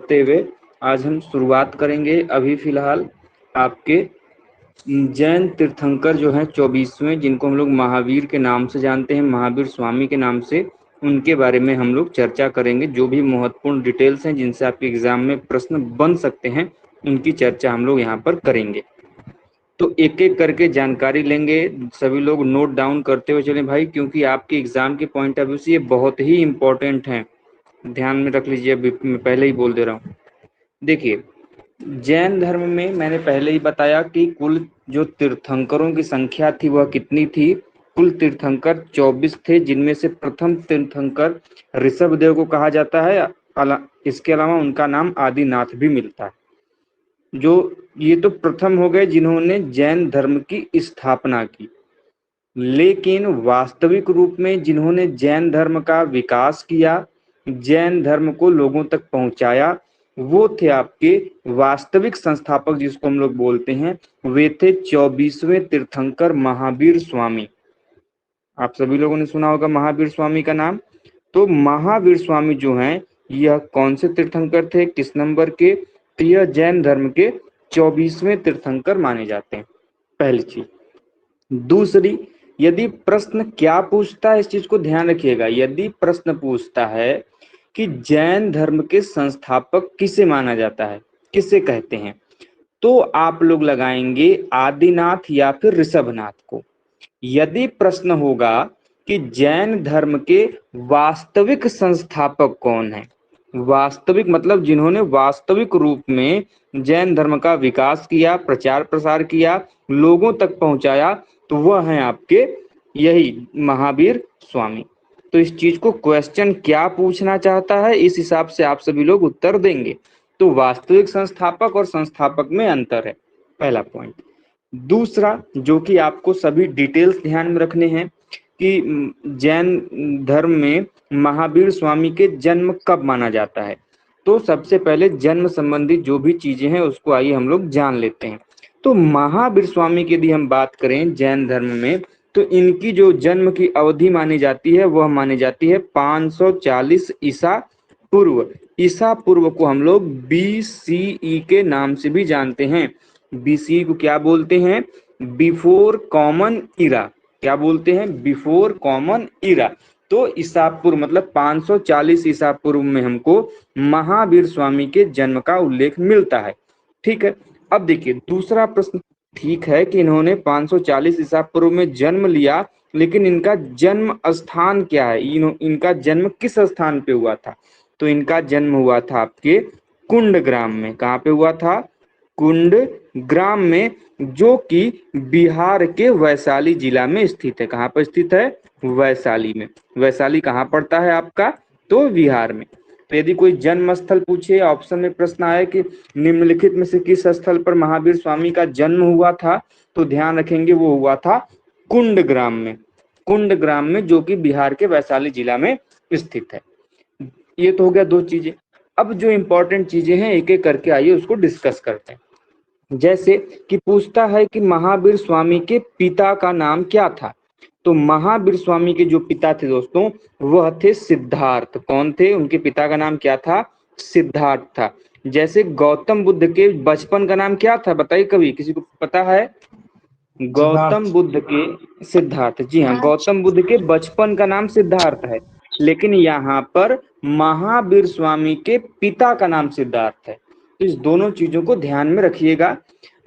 करते हुए आज हम शुरुआत करेंगे। अभी फिलहाल आपके जैन तीर्थंकर जो हैं 24वें, जिनको हम लोग महावीर के नाम से जानते हैं, महावीर स्वामी के नाम से, उनके बारे में हम लोग चर्चा करेंगे। जो भी महत्वपूर्ण डिटेल्स हैं जिनसे आपके एग्जाम में प्रश्न बन सकते हैं, उनकी चर्चा हम लोग यहाँ पर करेंगे। तो एक एक करके जानकारी लेंगे, सभी लोग नोट डाउन करते हुए चलें भाई, क्योंकि आपके एग्जाम के पॉइंट ऑफ व्यू से ये बहुत ही इंपॉर्टेंट है। ध्यान में रख लीजिए, अभी मैं पहले ही बोल दे रहा हूँ। देखिए, जैन धर्म में मैंने पहले ही बताया कि कुल जो तीर्थंकरों की संख्या थी वह कितनी थी। कुल तीर्थंकर 24 थे, जिनमें से प्रथम तीर्थंकर ऋषभदेव को कहा जाता है। इसके अलावा उनका नाम आदिनाथ भी मिलता है। जो ये तो प्रथम हो गए जिन्होंने जैन धर्म की स्थापना की, लेकिन वास्तविक रूप में जिन्होंने जैन धर्म का विकास किया, जैन धर्म को लोगों तक पहुंचाया, वो थे आपके वास्तविक संस्थापक, जिसको हम लोग बोलते हैं, वे थे 24वें तीर्थंकर महावीर स्वामी। आप सभी लोगों ने सुना होगा महावीर स्वामी का नाम। तो महावीर स्वामी जो हैं, यह कौन से तीर्थंकर थे, किस नंबर के? तो यह जैन धर्म के 24वें तीर्थंकर माने जाते हैं, पहली चीज। दूसरी, यदि प्रश्न क्या पूछता है, इस चीज को ध्यान रखिएगा। यदि प्रश्न पूछता है कि जैन धर्म के संस्थापक किसे माना जाता है, किसे कहते हैं, तो आप लोग लगाएंगे आदिनाथ या फिर ऋषभनाथ को। यदि प्रश्न होगा कि जैन धर्म के वास्तविक संस्थापक कौन है, वास्तविक मतलब जिन्होंने वास्तविक रूप में जैन धर्म का विकास किया, प्रचार प्रसार किया, लोगों तक पहुंचाया, तो वह हैं आपके यही महावीर स्वामी। तो इस चीज को क्वेश्चन क्या पूछना चाहता है, इस हिसाब से आप सभी लोग उत्तर देंगे। तो वास्तविक संस्थापक और संस्थापक में अंतर है, पहला पॉइंट। दूसरा, जो कि आपको सभी डिटेल्स ध्यान में रखने हैं कि जैन धर्म में महावीर स्वामी के जन्म कब माना जाता है। तो सबसे पहले जन्म संबंधी जो भी चीजें हैं उसको आइए हम लोग जान लेते हैं। तो महावीर स्वामी की यदि हम बात करें जैन धर्म में, तो इनकी जो जन्म की अवधि मानी जाती है वह मानी जाती है 540 ईसा पूर्व। ईसा पूर्व को हम लोग BCE के नाम से भी जानते हैं। BCE को क्या बोलते हैं? बिफोर कॉमन इरा। क्या बोलते हैं? बिफोर कॉमन इरा। तो ईसा पूर्व मतलब 540 ईसा पूर्व में हमको महावीर स्वामी के जन्म का उल्लेख मिलता है। ठीक है, अब देखिए दूसरा प्रश्न। ठीक है कि इन्होंने 540 ईसा पूर्व में जन्म लिया, लेकिन इनका जन्म स्थान क्या है, इनका जन्म किस स्थान पे हुआ था? तो इनका जन्म हुआ था आपके कुंड ग्राम में। कहाँ पे हुआ था? कुंड ग्राम में, जो कि बिहार के वैशाली जिला में स्थित है। कहाँ पर स्थित है? वैशाली में। वैशाली कहाँ पड़ता है आपका? तो बिहार में। तो यदि कोई जन्म स्थल पूछे, ऑप्शन में प्रश्न आए कि निम्नलिखित में से किस स्थल पर महावीर स्वामी का जन्म हुआ था, तो ध्यान रखेंगे वो हुआ था कुंड ग्राम में। कुंड ग्राम में, जो कि बिहार के वैशाली जिला में स्थित है। ये तो हो गया दो चीजें। अब जो इंपॉर्टेंट चीजें हैं एक एक करके आइए उसको डिस्कस करते हैं। जैसे कि पूछता है कि महावीर स्वामी के पिता का नाम क्या था। तो महावीर स्वामी के जो पिता थे दोस्तों, वह थे सिद्धार्थ। कौन थे? उनके पिता का नाम क्या था? सिद्धार्थ था। जैसे गौतम बुद्ध के बचपन का नाम क्या था, बताइए, कभी किसी को पता है? गौतम बुद्ध के सिद्धार्थ, जी हाँ, गौतम बुद्ध के बचपन का नाम सिद्धार्थ है, लेकिन यहाँ पर महावीर स्वामी के पिता का नाम सिद्धार्थ है। तो इस दोनों चीजों को ध्यान में रखिएगा।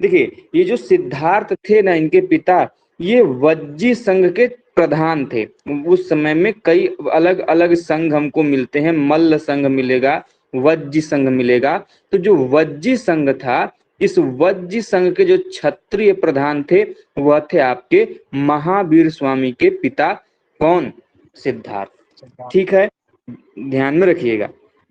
देखिए, ये जो सिद्धार्थ थे ना, इनके पिता, ये वज्जी संघ के प्रधान थे। उस समय में कई अलग अलग संघ हमको मिलते हैं, मल्ल संघ मिलेगा, वज्जी संघ मिलेगा। तो जो वज्जी संघ था, इस वज्जी संघ के जो क्षत्रिय प्रधान थे वह थे आपके महावीर स्वामी के पिता। कौन? सिद्धार्थ। ठीक है, ध्यान में रखिएगा।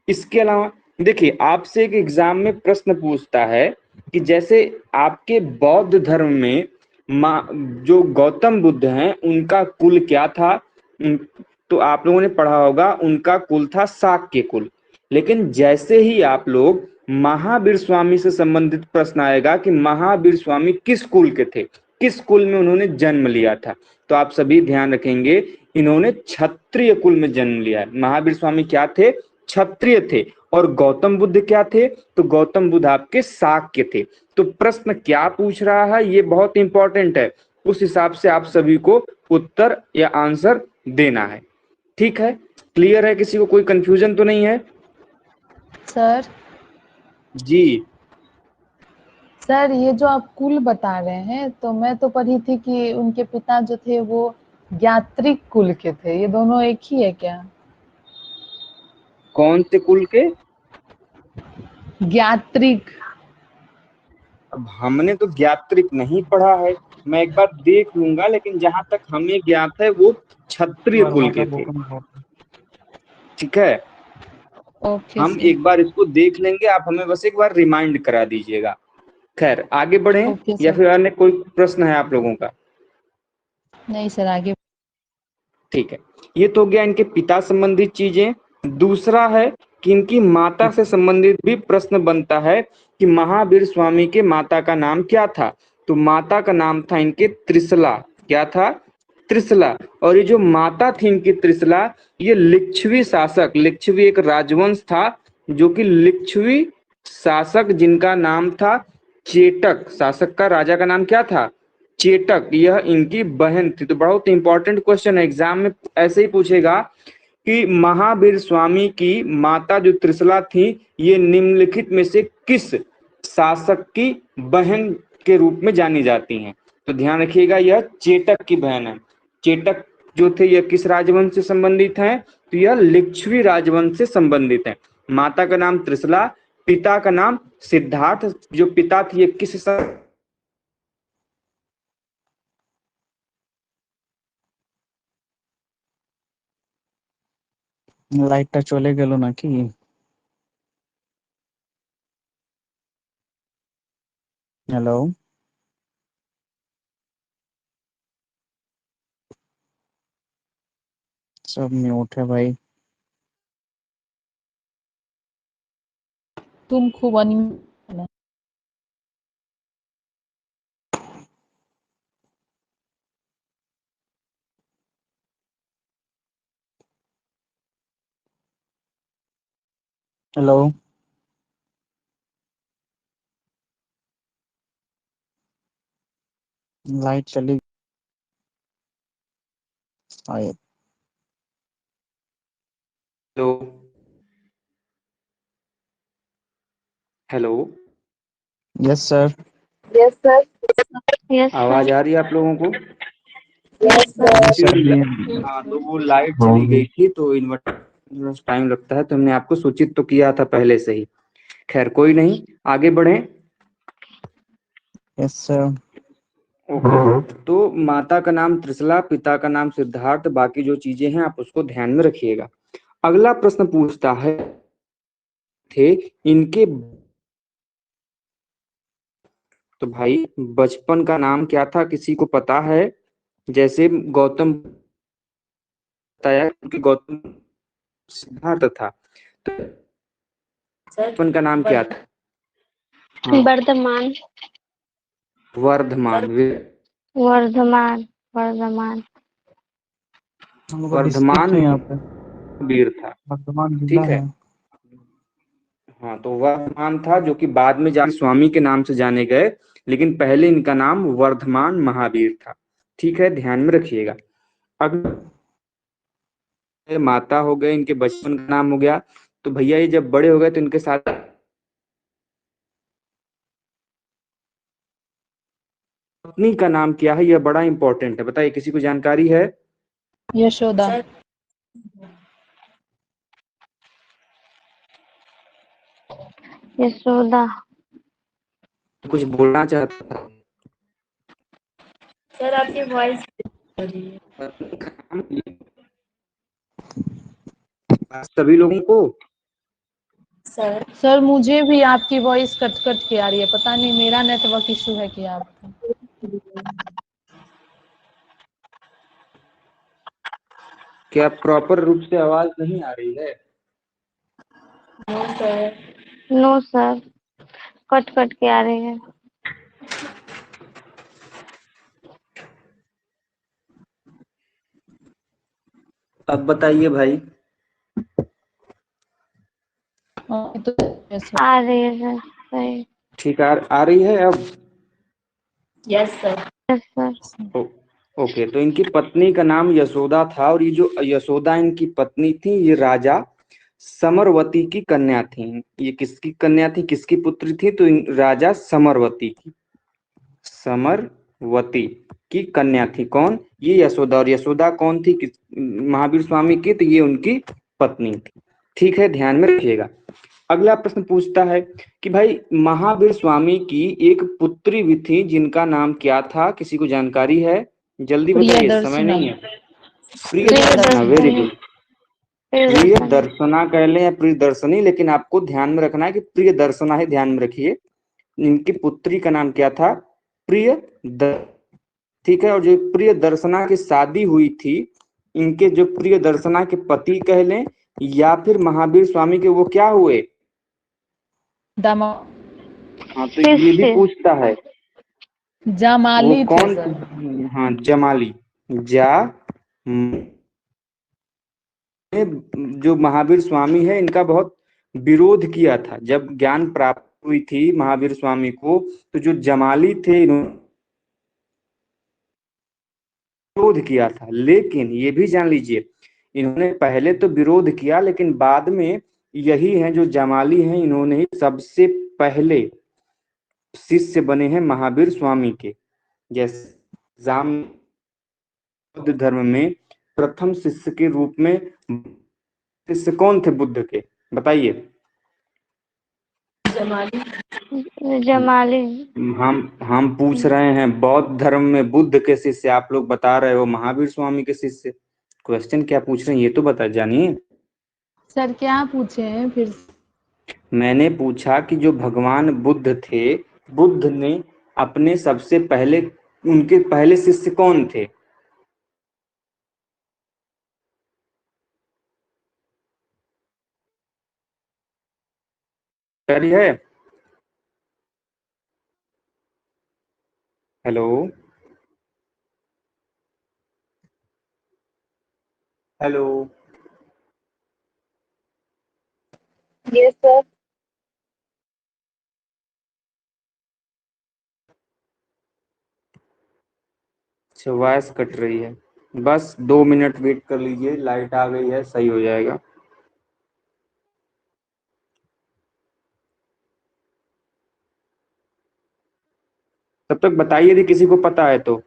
इसके अलावा देखिए, आपसे एक एग्जाम में प्रश्न पूछता है कि जैसे आपके बौद्ध धर्म में जो गौतम बुद्ध हैं उनका कुल क्या था। तो आप लोगों ने पढ़ा होगा, उनका कुल था शाक्य कुल। लेकिन जैसे ही आप लोग महावीर स्वामी से संबंधित प्रश्न आएगा कि महावीर स्वामी किस कुल के थे, किस कुल में उन्होंने जन्म लिया था, तो आप सभी ध्यान रखेंगे, इन्होंने क्षत्रिय कुल में जन्म लिया है। महावीर स्वामी क्या थे? क्षत्रिय थे। और गौतम बुद्ध क्या थे? तो गौतम बुद्ध आपके शाक्य थे। तो प्रश्न क्या पूछ रहा है ये बहुत इंपॉर्टेंट है, उस हिसाब से आप सभी को उत्तर या आंसर देना है। ठीक है, क्लियर है? किसी को कोई कंफ्यूजन तो नहीं है? सर जी सर ये जो आप कुल बता रहे हैं, तो मैं तो पढ़ी थी कि उनके पिता जो थे वो ज्ञात्रिक कुल के थे, ये दोनों एक ही है क्या? कौन से कुल के? ज्ञात्रिक। अब हमने तो ज्ञात्रिक नहीं पढ़ा है, मैं एक बार देख लूंगा, लेकिन जहां तक हमें ज्ञात है वो क्षत्रिय कुल के थे। ठीक है, ओके हम सर। एक बार इसको देख लेंगे, आप हमें बस एक बार रिमाइंड करा दीजिएगा। खैर आगे बढ़े, ओके या सर। फिर अन्य कोई प्रश्न है आप लोगों का? नहीं सर, आगे। ठीक है, ये तो हो गया इनके पिता संबंधित चीजें। दूसरा है कि इनकी माता से संबंधित भी प्रश्न बनता है कि महावीर स्वामी के माता का नाम क्या था? तो माता का नाम था इनके त्रिशला। क्या था? त्रिशला। और ये जो माता थी इनकी त्रिशला, ये लिच्छवी शासक, लिच्छवी एक राजवंश था जो कि लिच्छवी शासक जिनका नाम था चेटक, शासक का राजा का नाम क्या था? चेटक, यह इनकी बहन थी। तो बहुत इंपॉर्टेंट क्वेश्चन है, एग्जाम में ऐसे ही पूछेगा कि महावीर स्वामी की माता जो त्रिशला थी, ये निम्नलिखित में से किस शासक की बहन के रूप में जानी जाती हैं? तो ध्यान रखिएगा, यह चेटक की बहन है। चेटक जो थे यह किस राजवंश से संबंधित है? तो यह लिच्छवी राजवंश से संबंधित है। माता का नाम त्रिशला, पिता का नाम सिद्धार्थ। जो पिता थे ये किस লাইটটা চলে গেল নাকি? হ্যালো, सब म्यूट है भाई। तुम खूब अनियमित। हेलो, लाइट चली शायद। तो hello, yes sir. Yes sir. Yes आवाज सर। आ रही है आप लोगों को? यस जी सर। सर एक्चुअली ये हाँ, तो वो लाइट चली गई थी तो इन्वर्टर टाइम लगता है, तो हमने आपको सूचित तो किया था पहले से ही। खैर कोई नहीं, आगे बढ़े। Yes sir. ओके, तो माता का नाम त्रिशला, पिता का नाम सिद्धार्थ, बाकी जो चीजें हैं आप उसको ध्यान में रखिएगा। अगला प्रश्न पूछता है थे इनके, तो भाई बचपन का नाम क्या था, किसी को पता है? जैसे गौतम बताया कि गौतम सिद्धार्थ था, तो बचपन का नाम क्या था? हाँ, वर्धमान। वर्धमान। वर्धमान। वर्धमान। हम लोग का डिस्ट्रिक्ट वर्धमान है यहाँ पे, वीर था। वर्धमान जिला ठीक है, है। हाँ, तो वर्धमान था जो कि बाद में जाके स्वामी के नाम से जाने गए, लेकिन पहले इनका नाम वर्धमान महावीर था। ठीक है, ध्यान में रखिएगा। अगले माता हो गए, इनके बचपन का नाम हो गया। तो भैया ये जब बड़े हो गए तो इनके साथ पत्नी का नाम क्या है? यह बड़ा इंपॉर्टेंट है, बताइए किसी को जानकारी है? यशोदा। यशोदा। कुछ बोलना चाहता था? सर आपकी वॉइस पत्नी का नाम सभी लोगों को सर। सर मुझे भी आपकी वॉइस कट कट के आ रही है, पता नहीं मेरा नेटवर्क इशू है कि आपका। क्या प्रॉपर रूप से आवाज नहीं आ रही है? No sir. No sir, cut cut के आ रहे हैं। अब बताइए भाई। तो आ रही है सर, सही। ठीक आ रही है अब? Yes sir. Yes sir. Okay, तो इनकी पत्नी का नाम यशोदा था, और ये जो यशोदा इनकी पत्नी थी, ये राजा समरवती की कन्या थी। ये किसकी कन्या थी, किसकी पुत्री थी? तो राजा समरवती की, समरवती की कन्या थी। कौन? ये यशोदा। और यशोदा कौन थी? महावीर स्वामी की, तो ये उनकी पत्नी थी। ठीक है, ध्यान में रखिएगा। अगला प्रश्न पूछता है कि भाई महावीर स्वामी की एक पुत्री भी थी, जिनका नाम क्या था? किसी को जानकारी है? जल्दी बताइए, समय नहीं है। प्रिय दर्शना, वेरी गुड। प्रिय दर्शना कह लें या प्रिय दर्शनी, लेकिन आपको ध्यान में रखना है कि प्रिय दर्शना ही ध्यान में रखिए। इनकी पुत्री का नाम क्या था? प्रिय ठीक है। और जो प्रिय दर्शना की शादी हुई थी, इनके जो प्रिय दर्शना के पति कह लें या फिर महावीर स्वामी के, वो क्या हुए? दामाद। हाँ, तो ये भी पूछता है जमाली वो थे कौन? सर। हाँ, जमाली। जो महावीर स्वामी है, इनका बहुत विरोध किया था। जब ज्ञान प्राप्त हुई थी महावीर स्वामी को, तो जो जमाली थे, इन्होंने विरोध किया था। लेकिन ये भी जान लीजिए, इन्होंने पहले तो विरोध किया, लेकिन बाद में यही है जो जमाली हैं, इन्होंने ही सबसे पहले शिष्य बने हैं महावीर स्वामी के। जैसे जाम बौद्ध धर्म में प्रथम शिष्य के रूप में शिष्य कौन थे बुद्ध के? बताइए। जमाली। हम पूछ रहे हैं बौद्ध धर्म में बुद्ध के शिष्य, आप लोग बता रहे हो महावीर स्वामी के शिष्य। क्वेश्चन क्या पूछ रहे हैं ये तो बता जानिए। सर क्या पूछे हैं फिर? मैंने पूछा कि जो भगवान बुद्ध थे, बुद्ध ने अपने सबसे पहले, उनके पहले शिष्य कौन थे? है। Hello, hello. Yes sir. अच्छा, वॉइस कट रही है। बस 2 मिनट वेट कर लीजिए, लाइट आ गई है, सही हो जाएगा। तब तक बताइए यदि किसी को पता है तो।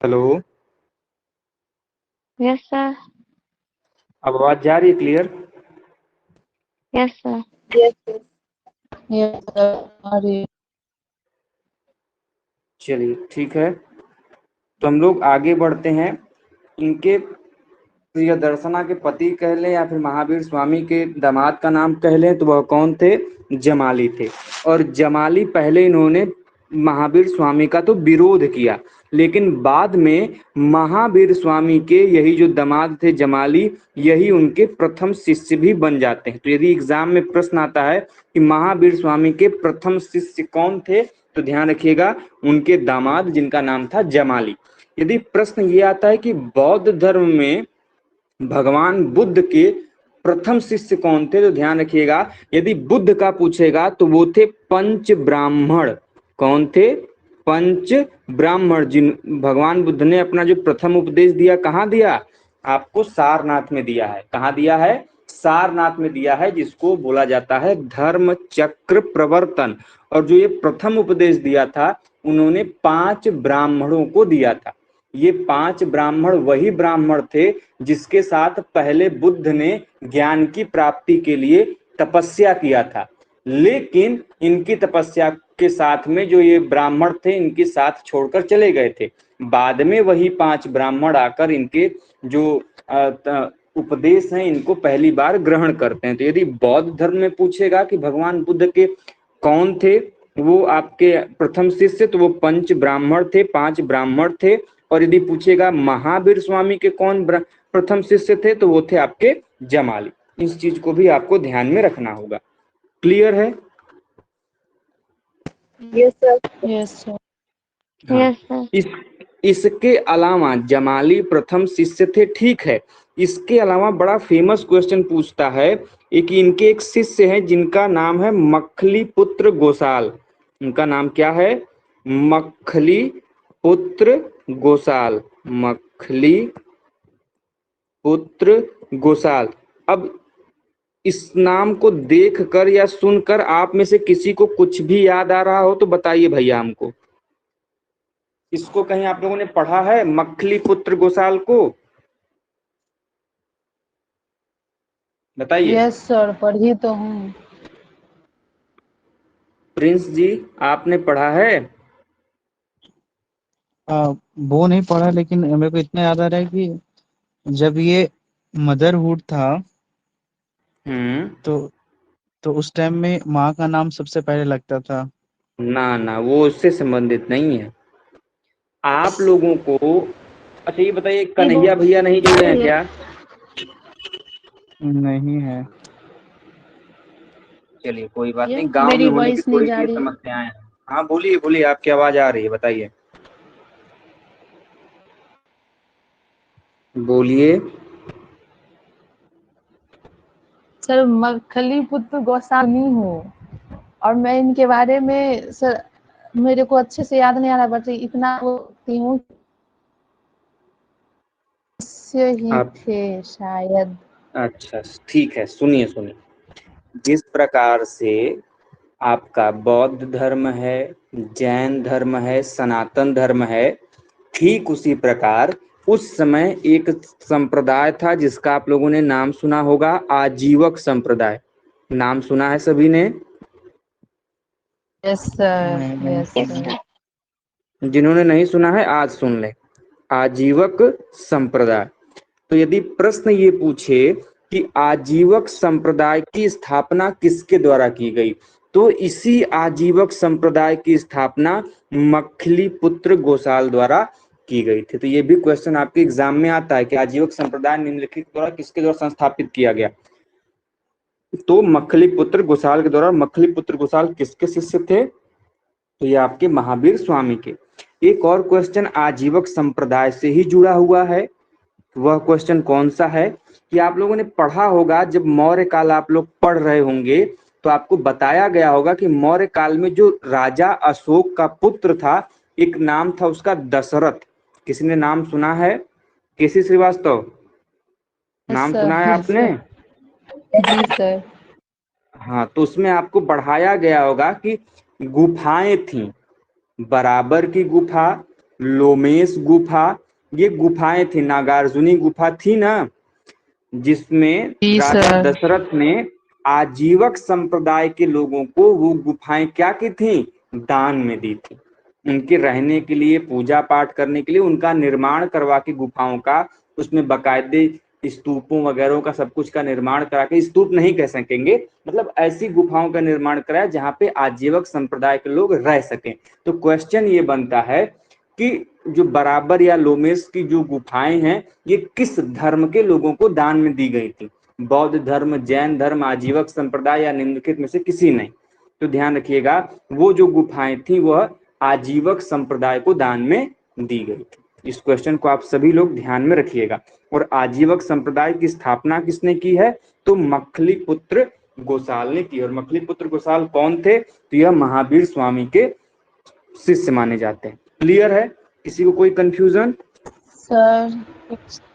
Hello, yes sir. अब आवाज जा रही है clear? Yes sir. Yes sir. Yes sir. अरे चलिए ठीक है, तो हम लोग आगे बढ़ते हैं। इनके प्रियदर्शना के पति कह लें या फिर महावीर स्वामी के दामाद का नाम कह लें, तो वह कौन थे? जमाली थे। और जमाली पहले इन्होंने महावीर स्वामी का तो विरोध किया, लेकिन बाद में महावीर स्वामी के यही जो दामाद थे जमाली, यही उनके प्रथम शिष्य भी बन जाते हैं। तो यदि एग्जाम में प्रश्न आता है कि महावीर स्वामी के प्रथम शिष्य कौन थे, तो ध्यान रखिएगा उनके दामाद, जिनका नाम था जमाली। यदि प्रश्न ये आता है कि बौद्ध धर्म में भगवान बुद्ध के प्रथम शिष्य कौन थे, तो ध्यान रखिएगा यदि बुद्ध का पूछेगा तो वो थे पंच ब्राह्मण। कौन थे? पंच ब्राह्मण। जिन भगवान बुद्ध ने अपना जो प्रथम उपदेश दिया, कहाँ दिया? आपको सारनाथ में दिया है। कहाँ दिया है? सारनाथ में दिया है, जिसको बोला जाता है धर्म चक्र प्रवर्तन। और जो ये प्रथम उपदेश दिया था, उन्होंने 5 ब्राह्मणों को दिया था। ये 5 ब्राह्मण वही ब्राह्मण थे जिसके साथ पहले बुद्ध ने ज्ञान की प्राप्ति के लिए तपस्या किया था। लेकिन इनकी तपस्या के साथ में जो ये ब्राह्मण थे इनके साथ छोड़कर चले गए थे। बाद में वही 5 ब्राह्मण आकर इनके जो उपदेश हैं इनको पहली बार ग्रहण करते हैं। तो यदि बौद्ध धर्म में पूछेगा कि भगवान बुद्ध के कौन थे वो आपके प्रथम शिष्य, तो वो 5 ब्राह्मण थे, 5 ब्राह्मण थे। और यदि पूछेगा महावीर स्वामी के कौन प्रथम शिष्य थे, तो वो थे आपके जमाली। इस चीज को भी आपको ध्यान में रखना होगा। क्लियर है? Yes sir. Yes sir. Yes sir. इसके अलावा जमाली प्रथम शिष्य थे, ठीक है। इसके अलावा बड़ा फेमस क्वेश्चन पूछता है एक, इनके एक शिष्य हैं जिनका नाम है मखली पुत्र गोसाल। उनका नाम क्या है? मखली पुत्र गोसाल। मखली पुत्र गोसाल। अब इस नाम को देखकर या सुनकर आप में से किसी को कुछ भी याद आ रहा हो तो बताइए भैया हमको। इसको कहीं आप लोगों ने पढ़ा है मखली पुत्र गोसाल को? बताइए। यस सर, पढ़ी तो हूँ। प्रिंस जी आपने पढ़ा है? वो नहीं पढ़ा, लेकिन मेरे को इतना याद आ रहा है कि जब ये मदरहुड था तो उस टाइम में माँ का नाम सबसे पहले लगता था। ना ना, वो उससे संबंधित नहीं है। आप लोगों को अच्छा ये बताइए, कन्हैया भैया नहीं जुड़े हैं क्या? नहीं है। चलिए कोई बात ये नहीं, गांव में मेरी होने की वॉइस नहीं थोड़ी जा सी रही है? समस्याएं हैं। हाँ बोलिए बोलिए, आपकी आवाज आ रही है, बताइए बोलिए। सर मखली पुत्र गोसाल नहीं हूँ, और मैं इनके बारे में सर मेरे को अच्छे से याद नहीं आ रहा, बट इतना बोलती हूँ ही आप थे शायद। अच्छा ठीक है, सुनिए सुनिए। जिस प्रकार से आपका बौद्ध धर्म है, जैन धर्म है, सनातन धर्म है, ठीक उसी प्रकार उस समय एक संप्रदाय था जिसका आप लोगों ने नाम सुना होगा, आजीवक संप्रदाय। नाम सुना है सभी ने? Yes sir. नहीं। Yes sir. जिन्होंने नहीं सुना है आज सुन ले। आजीवक संप्रदाय। तो यदि प्रश्न ये पूछे कि आजीवक संप्रदाय की स्थापना किसके द्वारा की गई, तो इसी आजीवक संप्रदाय की स्थापना मखली पुत्र गोसाल द्वारा की गई थी। तो ये भी क्वेश्चन आपके एग्जाम में आता है कि आजीवक संप्रदाय निम्नलिखित द्वारा किसके द्वारा संस्थापित किया गया, तो मखली पुत्र गोसाल के द्वारा। मखली पुत्र गोसाल किसके शिष्य थे? तो ये आपके महावीर स्वामी के। एक और क्वेश्चन आजीवक संप्रदाय से ही जुड़ा हुआ है। वह क्वेश्चन कौन सा है कि आप लोगों ने पढ़ा होगा, जब मौर्य काल आप लोग पढ़ रहे होंगे तो आपको बताया गया होगा कि मौर्य काल में जो राजा अशोक का पुत्र था, एक नाम था उसका दशरथ। किसी ने नाम सुना है? केसी श्रीवास्तव, यस नाम सर। सुना है यस आपने? सर। जी सर। हाँ, तो उसमें आपको पढ़ाया गया होगा कि गुफाएं थी, बराबर की गुफा, लोमेश गुफा, ये गुफाएं थी। नागार्जुनी गुफा थी ना, जिसमें जी राजा सर। दशरथ ने आजीवक संप्रदाय के लोगों को वो गुफाएं क्या की थी? दान में दी थी। उनके रहने के लिए, पूजा पाठ करने के लिए उनका निर्माण करवा के गुफाओं का, उसमें बाकायदे स्तूपों वगैरह का सब कुछ का निर्माण करा के, स्तूप नहीं कह सकेंगे, मतलब ऐसी गुफाओं का निर्माण कराया जहां पे आजीवक संप्रदाय के लोग रह सकें। तो क्वेश्चन ये बनता है कि जो बराबर या लोमेश की जो गुफाएं हैं, ये किस धर्म के लोगों को दान में दी गई थी? बौद्ध धर्म, जैन धर्म, आजीवक संप्रदाय या निम्नलिखित में से किसी नहीं। तो ध्यान रखिएगा, वो जो गुफाएं थी वह आजीवक संप्रदाय को दान में दी गई थी। इस क्वेश्चन को आप सभी लोग ध्यान में रखिएगा। और आजीवक संप्रदाय की स्थापना किसने की है? तो मखली पुत्र गोसाल ने की। और मखली पुत्र गोसाल कौन थे? तो यह महावीर स्वामी के शिष्य माने जाते हैं। क्लियर है? किसी को कोई कंफ्यूजन? सर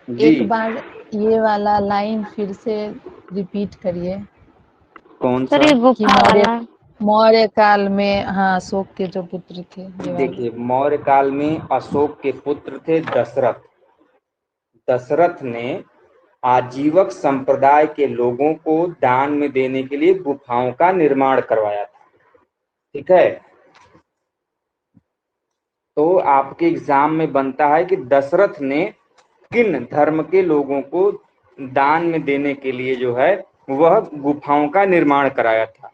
जी। एक बार ये वाला लाइन फिर से रिपीट करिए। कौन सर सा? ये कि गुफा वाला। मौर्य काल में, हाँ, अशोक के जो पुत्र थे, ये वाला। देखिए, मौर्य काल में अशोक के पुत्र थे दशरथ। दशरथ ने आजीवक संप्रदाय के लोगों को दान में देने के लिए गुफाओं का निर्माण करवाया था। ठीक है, तो आपके एग्जाम में बनता है कि दशरथ ने किन धर्म के लोगों को दान में देने के लिए जो है वह गुफाओं का निर्माण कराया था।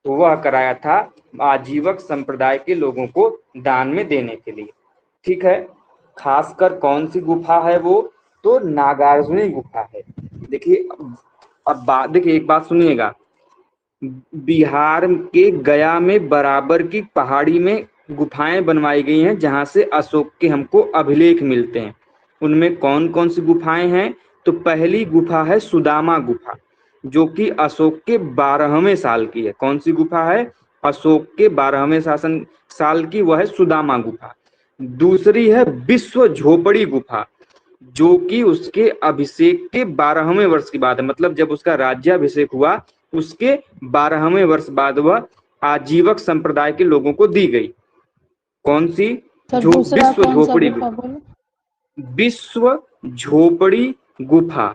तो वह कराया था आजीवक संप्रदाय के लोगों को दान में देने के लिए। ठीक है, खासकर कौन सी गुफा है वो, तो नागार्जुनी गुफा है। देखिए देखिए एक बात सुनिएगा, बिहार के गया में बराबर की पहाड़ी में गुफाएं बनवाई गई हैं जहां से अशोक के हमको अभिलेख मिलते हैं। उनमें कौन कौन सी गुफाएं हैं, तो पहली गुफा है सुदामा गुफा जो कि अशोक के 12वें साल की है। कौन सी गुफा है, अशोक के 12वें शासन साल की, वह है सुदामा गुफा। दूसरी है विश्व झोपड़ी गुफा जो कि उसके अभिषेक के 12वें वर्ष की बात है, मतलब जब उसका राज्याभिषेक हुआ उसके 12वें वर्ष बाद वह आजीवक संप्रदाय के लोगों को दी गई। कौन सी, जो विश्व झोपड़ी गुफा, विश्व झोपड़ी गुफा।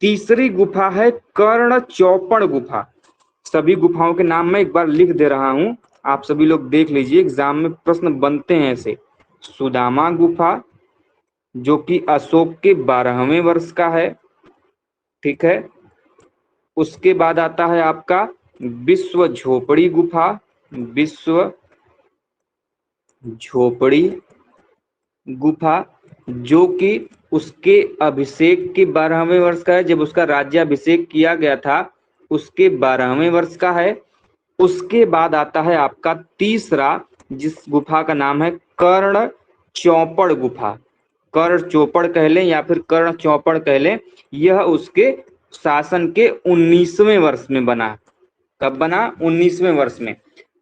तीसरी गुफा है कर्ण चौपड़ गुफा। सभी गुफाओं के नाम मैं एक बार लिख दे रहा हूं, आप सभी लोग देख लीजिए, एग्जाम में प्रश्न बनते हैं ऐसे। सुदामा गुफा जो कि अशोक के 12वें वर्ष का है। ठीक है, उसके बाद आता है आपका विश्व झोपड़ी गुफा, विश्व झोपड़ी गुफा जो कि उसके अभिषेक के 12वें वर्ष का है, जब उसका राज्याभिषेक किया गया था उसके 12वें वर्ष का है। उसके बाद आता है आपका तीसरा, जिस गुफा का नाम है कर्ण चौपड़ गुफा। कर्ण चौपड़ कह लें या फिर कर्ण चौपड़ कह लें, यह उसके शासन के 19वें वर्ष में बना। कब बना, 19वें वर्ष में।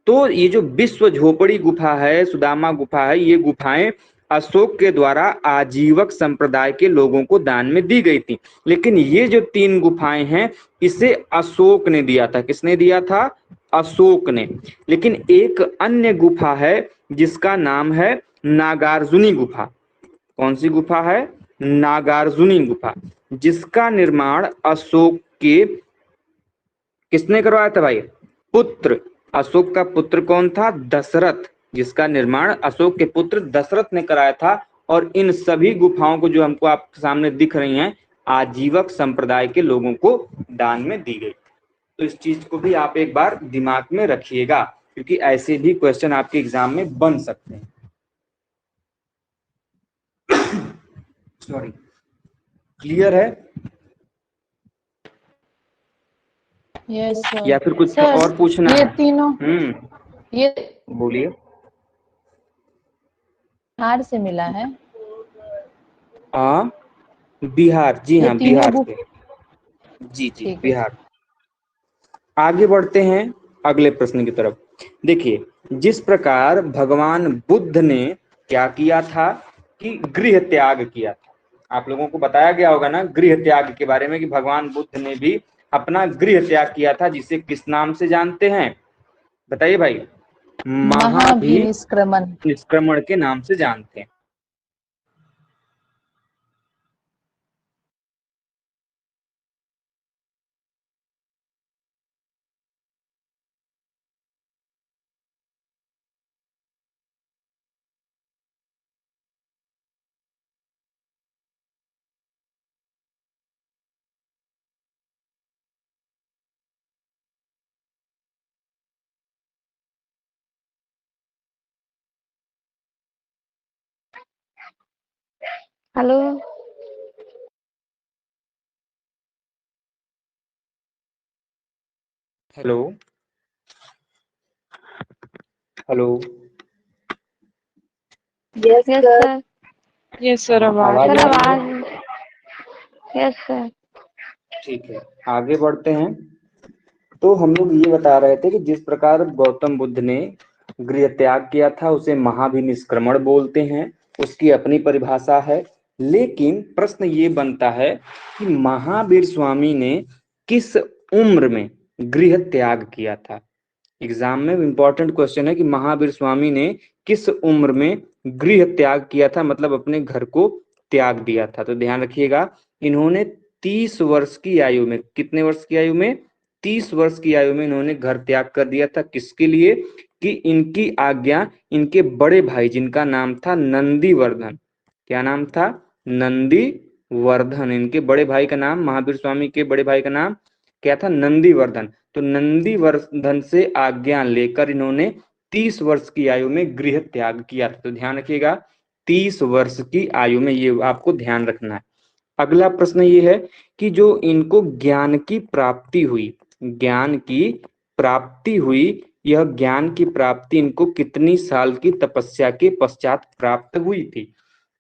तो ये जो विश्व झोपड़ी गुफा है, सुदामा गुफा है, ये गुफाएं अशोक के द्वारा आजीवक संप्रदाय के लोगों को दान में दी गई थी। लेकिन ये जो 3 गुफाएं हैं इसे अशोक ने दिया था। किसने दिया था, अशोक ने। लेकिन एक अन्य गुफा है जिसका नाम है नागार्जुनी गुफा। कौन सी गुफा है, नागार्जुनी गुफा, जिसका निर्माण अशोक के किसने करवाया था भाई, पुत्र। अशोक का पुत्र कौन था, दशरथ, जिसका निर्माण अशोक के पुत्र दशरथ ने कराया था। और इन सभी गुफाओं को जो हमको आपके सामने दिख रही हैं आजीवक संप्रदाय के लोगों को दान में दी गई। तो इस चीज को भी आप एक बार दिमाग में रखिएगा क्योंकि ऐसे भी क्वेश्चन आपके एग्जाम में बन सकते हैं। सॉरी, क्लियर है यस सर। या फिर कुछ और पूछना ये है? तीनों ये बोलिए। बिहार से मिला है? बिहार, जी हाँ बिहार से, जी जी बिहार। आगे बढ़ते हैं अगले प्रश्न की तरफ। देखिए, जिस प्रकार भगवान बुद्ध ने क्या किया था कि गृह त्याग किया था। आप लोगों को बताया गया होगा ना गृह त्याग के बारे में कि भगवान बुद्ध ने भी अपना गृह त्याग किया था, जिसे किस नाम से जानते हैं, बताइए भाई। महाभिनिष्क्रमण के नाम से जानते हैं। Hello, hello hello, yes sir, yes sir, आवाज सर आ रही है? आवाज, यस सर। ठीक है, आगे बढ़ते हैं। तो हम लोग ये बता रहे थे कि जिस प्रकार गौतम बुद्ध ने गृह त्याग किया था उसे महाभिनिष्क्रमण बोलते हैं, उसकी अपनी परिभाषा है। लेकिन प्रश्न ये बनता है कि महावीर स्वामी ने किस उम्र में गृह त्याग किया था। एग्जाम में इंपॉर्टेंट क्वेश्चन है कि महावीर स्वामी ने किस उम्र में गृह त्याग किया था, मतलब अपने घर को त्याग दिया था। तो ध्यान रखिएगा, इन्होंने 30 वर्ष की आयु में, कितने वर्ष की आयु में? 30 वर्ष की आयु में इन्होंने घर त्याग कर दिया था। किसके लिए? कि इनकी आज्ञा इनके बड़े भाई, जिनका नाम था नंदीवर्धन, क्या नाम था? नंदीवर्धन। इनके बड़े भाई का नाम, महावीर स्वामी के बड़े भाई का नाम क्या था? नंदीवर्धन। तो नंदीवर्धन से आज्ञा लेकर इन्होंने 30 वर्ष की आयु में गृह त्याग किया था। तो ध्यान रखिएगा, 30 वर्ष की आयु में, ये आपको ध्यान रखना है। अगला प्रश्न ये है कि जो इनको ज्ञान की प्राप्ति हुई, ज्ञान की प्राप्ति हुई, यह ज्ञान की प्राप्ति इनको कितनी साल की तपस्या के पश्चात प्राप्त हुई थी?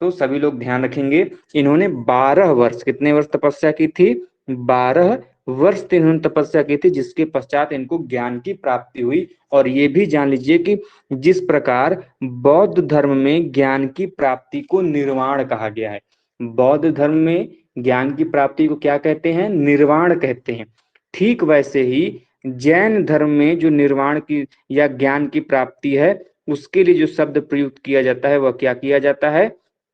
तो सभी लोग ध्यान रखेंगे, इन्होंने 12 वर्ष, कितने वर्ष तपस्या की थी? 12 वर्ष इन्होंने तपस्या की थी, जिसके पश्चात इनको ज्ञान की प्राप्ति हुई। और ये भी जान लीजिए कि जिस प्रकार बौद्ध धर्म में ज्ञान की प्राप्ति को निर्वाण कहा गया है, बौद्ध धर्म में ज्ञान की प्राप्ति को क्या कहते हैं? निर्वाण कहते हैं। ठीक वैसे ही जैन धर्म में जो निर्वाण की या ज्ञान की प्राप्ति है, उसके लिए जो शब्द प्रयुक्त किया जाता है वह क्या किया जाता है?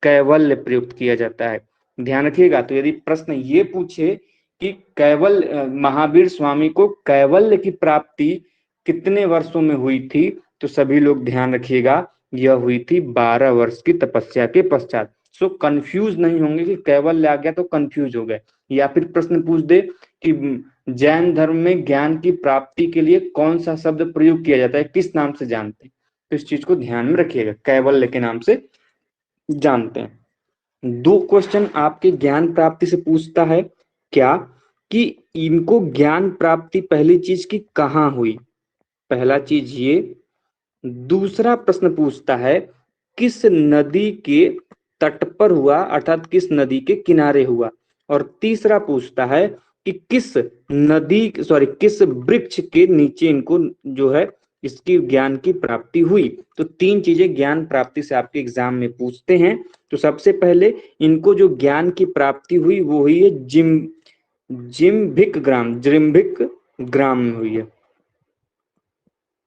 कैवल्य प्रयुक्त किया जाता है। ध्यान रखिएगा। तो यदि प्रश्न ये पूछे कि महावीर स्वामी को कैवल्य की प्राप्ति कितने वर्षों में हुई थी, तो सभी लोग ध्यान रखिएगा, यह हुई थी 12 वर्ष की तपस्या के पश्चात। सो कंफ्यूज नहीं होंगे कि कैवल्य आ गया तो कंफ्यूज हो गए। या फिर प्रश्न पूछ दे कि जैन धर्म में ज्ञान की प्राप्ति के लिए कौन सा शब्द प्रयोग किया जाता है, किस नाम से जानते हैं, तो इस चीज को ध्यान में रखिएगा, कैवल्य के नाम से जानते हैं। 2 क्वेश्चन आपके ज्ञान प्राप्ति से पूछता है, क्या? कि इनको ज्ञान प्राप्ति पहली चीज की कहाँ हुई, पहला चीज ये। दूसरा प्रश्न पूछता है किस नदी के तट पर हुआ, अर्थात किस नदी के किनारे हुआ। और तीसरा पूछता है कि किस वृक्ष के नीचे इनको जो है इसकी ज्ञान की प्राप्ति हुई। तो 3 चीजें ज्ञान प्राप्ति से आपके एग्जाम में पूछते हैं। तो सबसे पहले इनको जो ज्ञान की प्राप्ति हुई वो हुई है जृंभिक ग्राम में हुई है।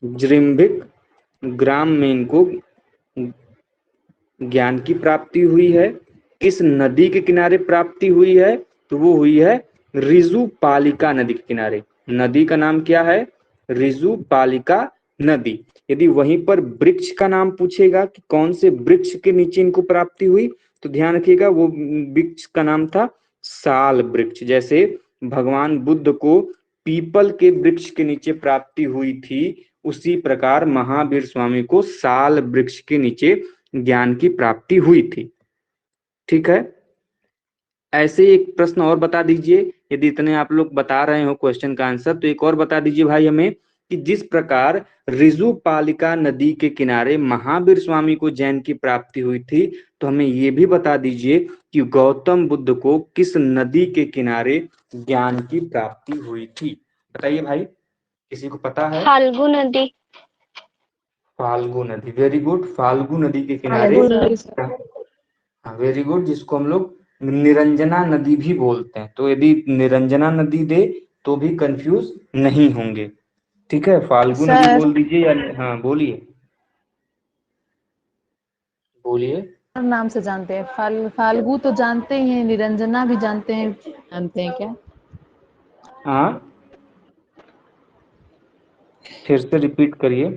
जृंभिक ग्राम में इनको ज्ञान की प्राप्ति हुई है। किस नदी के किनारे प्राप्ति हुई है? तो वो हुई है ऋजुपालिका नदी के किनारे। नदी का नाम क्या है? ऋजुपालिका नदी। यदि वहीं पर वृक्ष का नाम पूछेगा कि कौन से वृक्ष के नीचे इनको प्राप्ति हुई, तो ध्यान रखिएगा वो वृक्ष का नाम था साल वृक्ष। जैसे भगवान बुद्ध को पीपल के वृक्ष के नीचे प्राप्ति हुई थी, उसी प्रकार महावीर स्वामी को साल वृक्ष के नीचे ज्ञान की प्राप्ति हुई थी। ठीक है। ऐसे एक प्रश्न और बता दीजिए, यदि इतने आप लोग बता रहे हो क्वेश्चन का आंसर, तो एक और बता दीजिए भाई हमें कि जिस प्रकार ऋजुपालिका नदी के किनारे महावीर स्वामी को ज्ञान की प्राप्ति हुई थी, तो हमें ये भी बता दीजिए कि गौतम बुद्ध को किस नदी के किनारे ज्ञान की प्राप्ति हुई थी। बताइए भाई, किसी को पता है? फाल्गु नदी। फाल्गु नदी, वेरी गुड। फाल्गु नदी के किनारे, वेरी गुड, जिसको हम लोग निरंजना नदी भी बोलते हैं। तो यदि निरंजना नदी दे तो भी कंफ्यूज नहीं होंगे। ठीक है, फाल्गु नदी बोल दीजिए या हाँ बोलिए बोलिए। नाम से जानते हैं, फाल्गु तो जानते ही हैं, निरंजना भी जानते हैं क्या? हाँ, फिर से रिपीट करिए।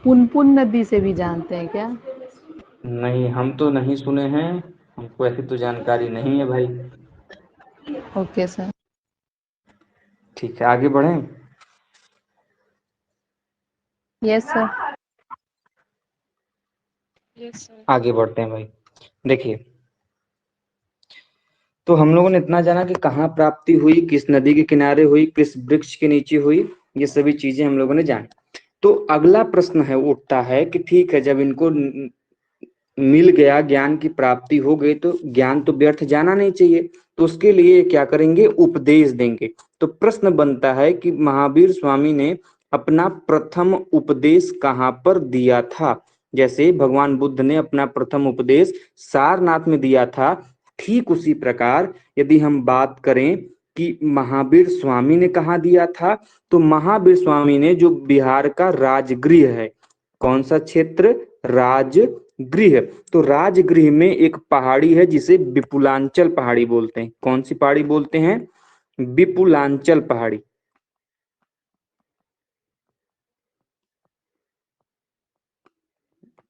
पुनपुन नदी से भी जानते हैं क्या? नहीं, हम तो नहीं सुने हैं, हमको ऐसी तो जानकारी नहीं है भाई। Okay sir. ठीक है, आगे बढ़ें। Yes sir. आगे बढ़ते हैं भाई। देखिए, तो हम लोगों ने इतना जाना कि कहाँ प्राप्ति हुई, किस नदी के किनारे हुई, किस वृक्ष के नीचे हुई, ये सभी चीजें हम लोगों ने जानी। तो अगला प्रश्न है उठता है कि ठीक है, जब इनको मिल गया, ज्ञान की प्राप्ति हो गई, तो ज्ञान तो व्यर्थ जाना नहीं चाहिए, तो उसके लिए क्या करेंगे? उपदेश देंगे। तो प्रश्न बनता है कि महावीर स्वामी ने अपना प्रथम उपदेश कहाँ पर दिया था? जैसे भगवान बुद्ध ने अपना प्रथम उपदेश सारनाथ में दिया था, ठीक उसी प्रकार यदि हम बात करें कि महावीर स्वामी ने कहाँ दिया था, तो महावीर स्वामी ने जो बिहार का राजगृह है, कौन सा क्षेत्र? गृह, तो राजगृह में एक पहाड़ी है जिसे विपुलांचल पहाड़ी बोलते हैं। कौन सी पहाड़ी बोलते हैं? विपुलांचल पहाड़ी।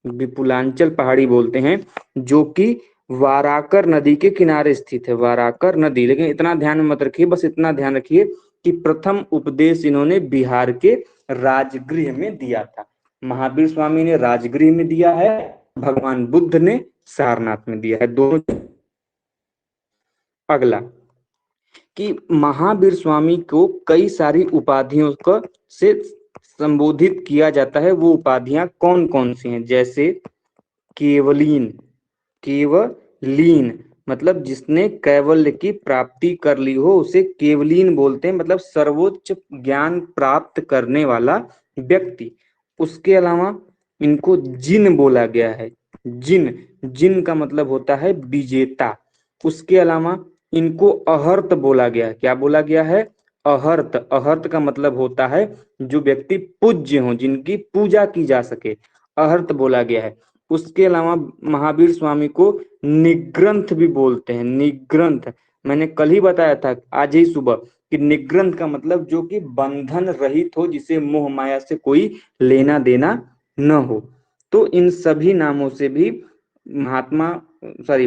विपुलांचल पहाड़ी बोलते हैं, जो कि वाराकर नदी के किनारे स्थित है। वाराकर नदी, लेकिन इतना ध्यान में मत रखिए, बस इतना ध्यान रखिए कि प्रथम उपदेश इन्होंने बिहार के राजगृह में दिया था। महावीर स्वामी ने राजगृह में दिया है, भगवान बुद्ध ने सारनाथ में दिया है, दोनों। अगला कि महावीर स्वामी को कई सारी उपाधियों को से संबोधित किया जाता है। वो उपाधियां कौन कौन सी हैं? जैसे केवलीन, केवलीन मतलब जिसने कैवल्य की प्राप्ति कर ली हो उसे केवलीन बोलते हैं, मतलब सर्वोच्च ज्ञान प्राप्त करने वाला व्यक्ति। उसके अलावा इनको जिन बोला गया है। जिन, जिन का मतलब होता है विजेता। उसके अलावा इनको अहर्त बोला गया है। क्या बोला गया है? अहर्त। अहर्त का मतलब होता है जो व्यक्ति पूज्य हो, जिनकी पूजा की जा सके, अहर्त बोला गया है। उसके अलावा महावीर स्वामी को निग्रंथ भी बोलते हैं। निग्रंथ, मैंने कल ही बताया था, आज ही सुबह, कि निग्रंथ का मतलब जो कि बंधन रहित हो, जिसे मोह माया से कोई लेना देना न हो। तो इन सभी नामों से भी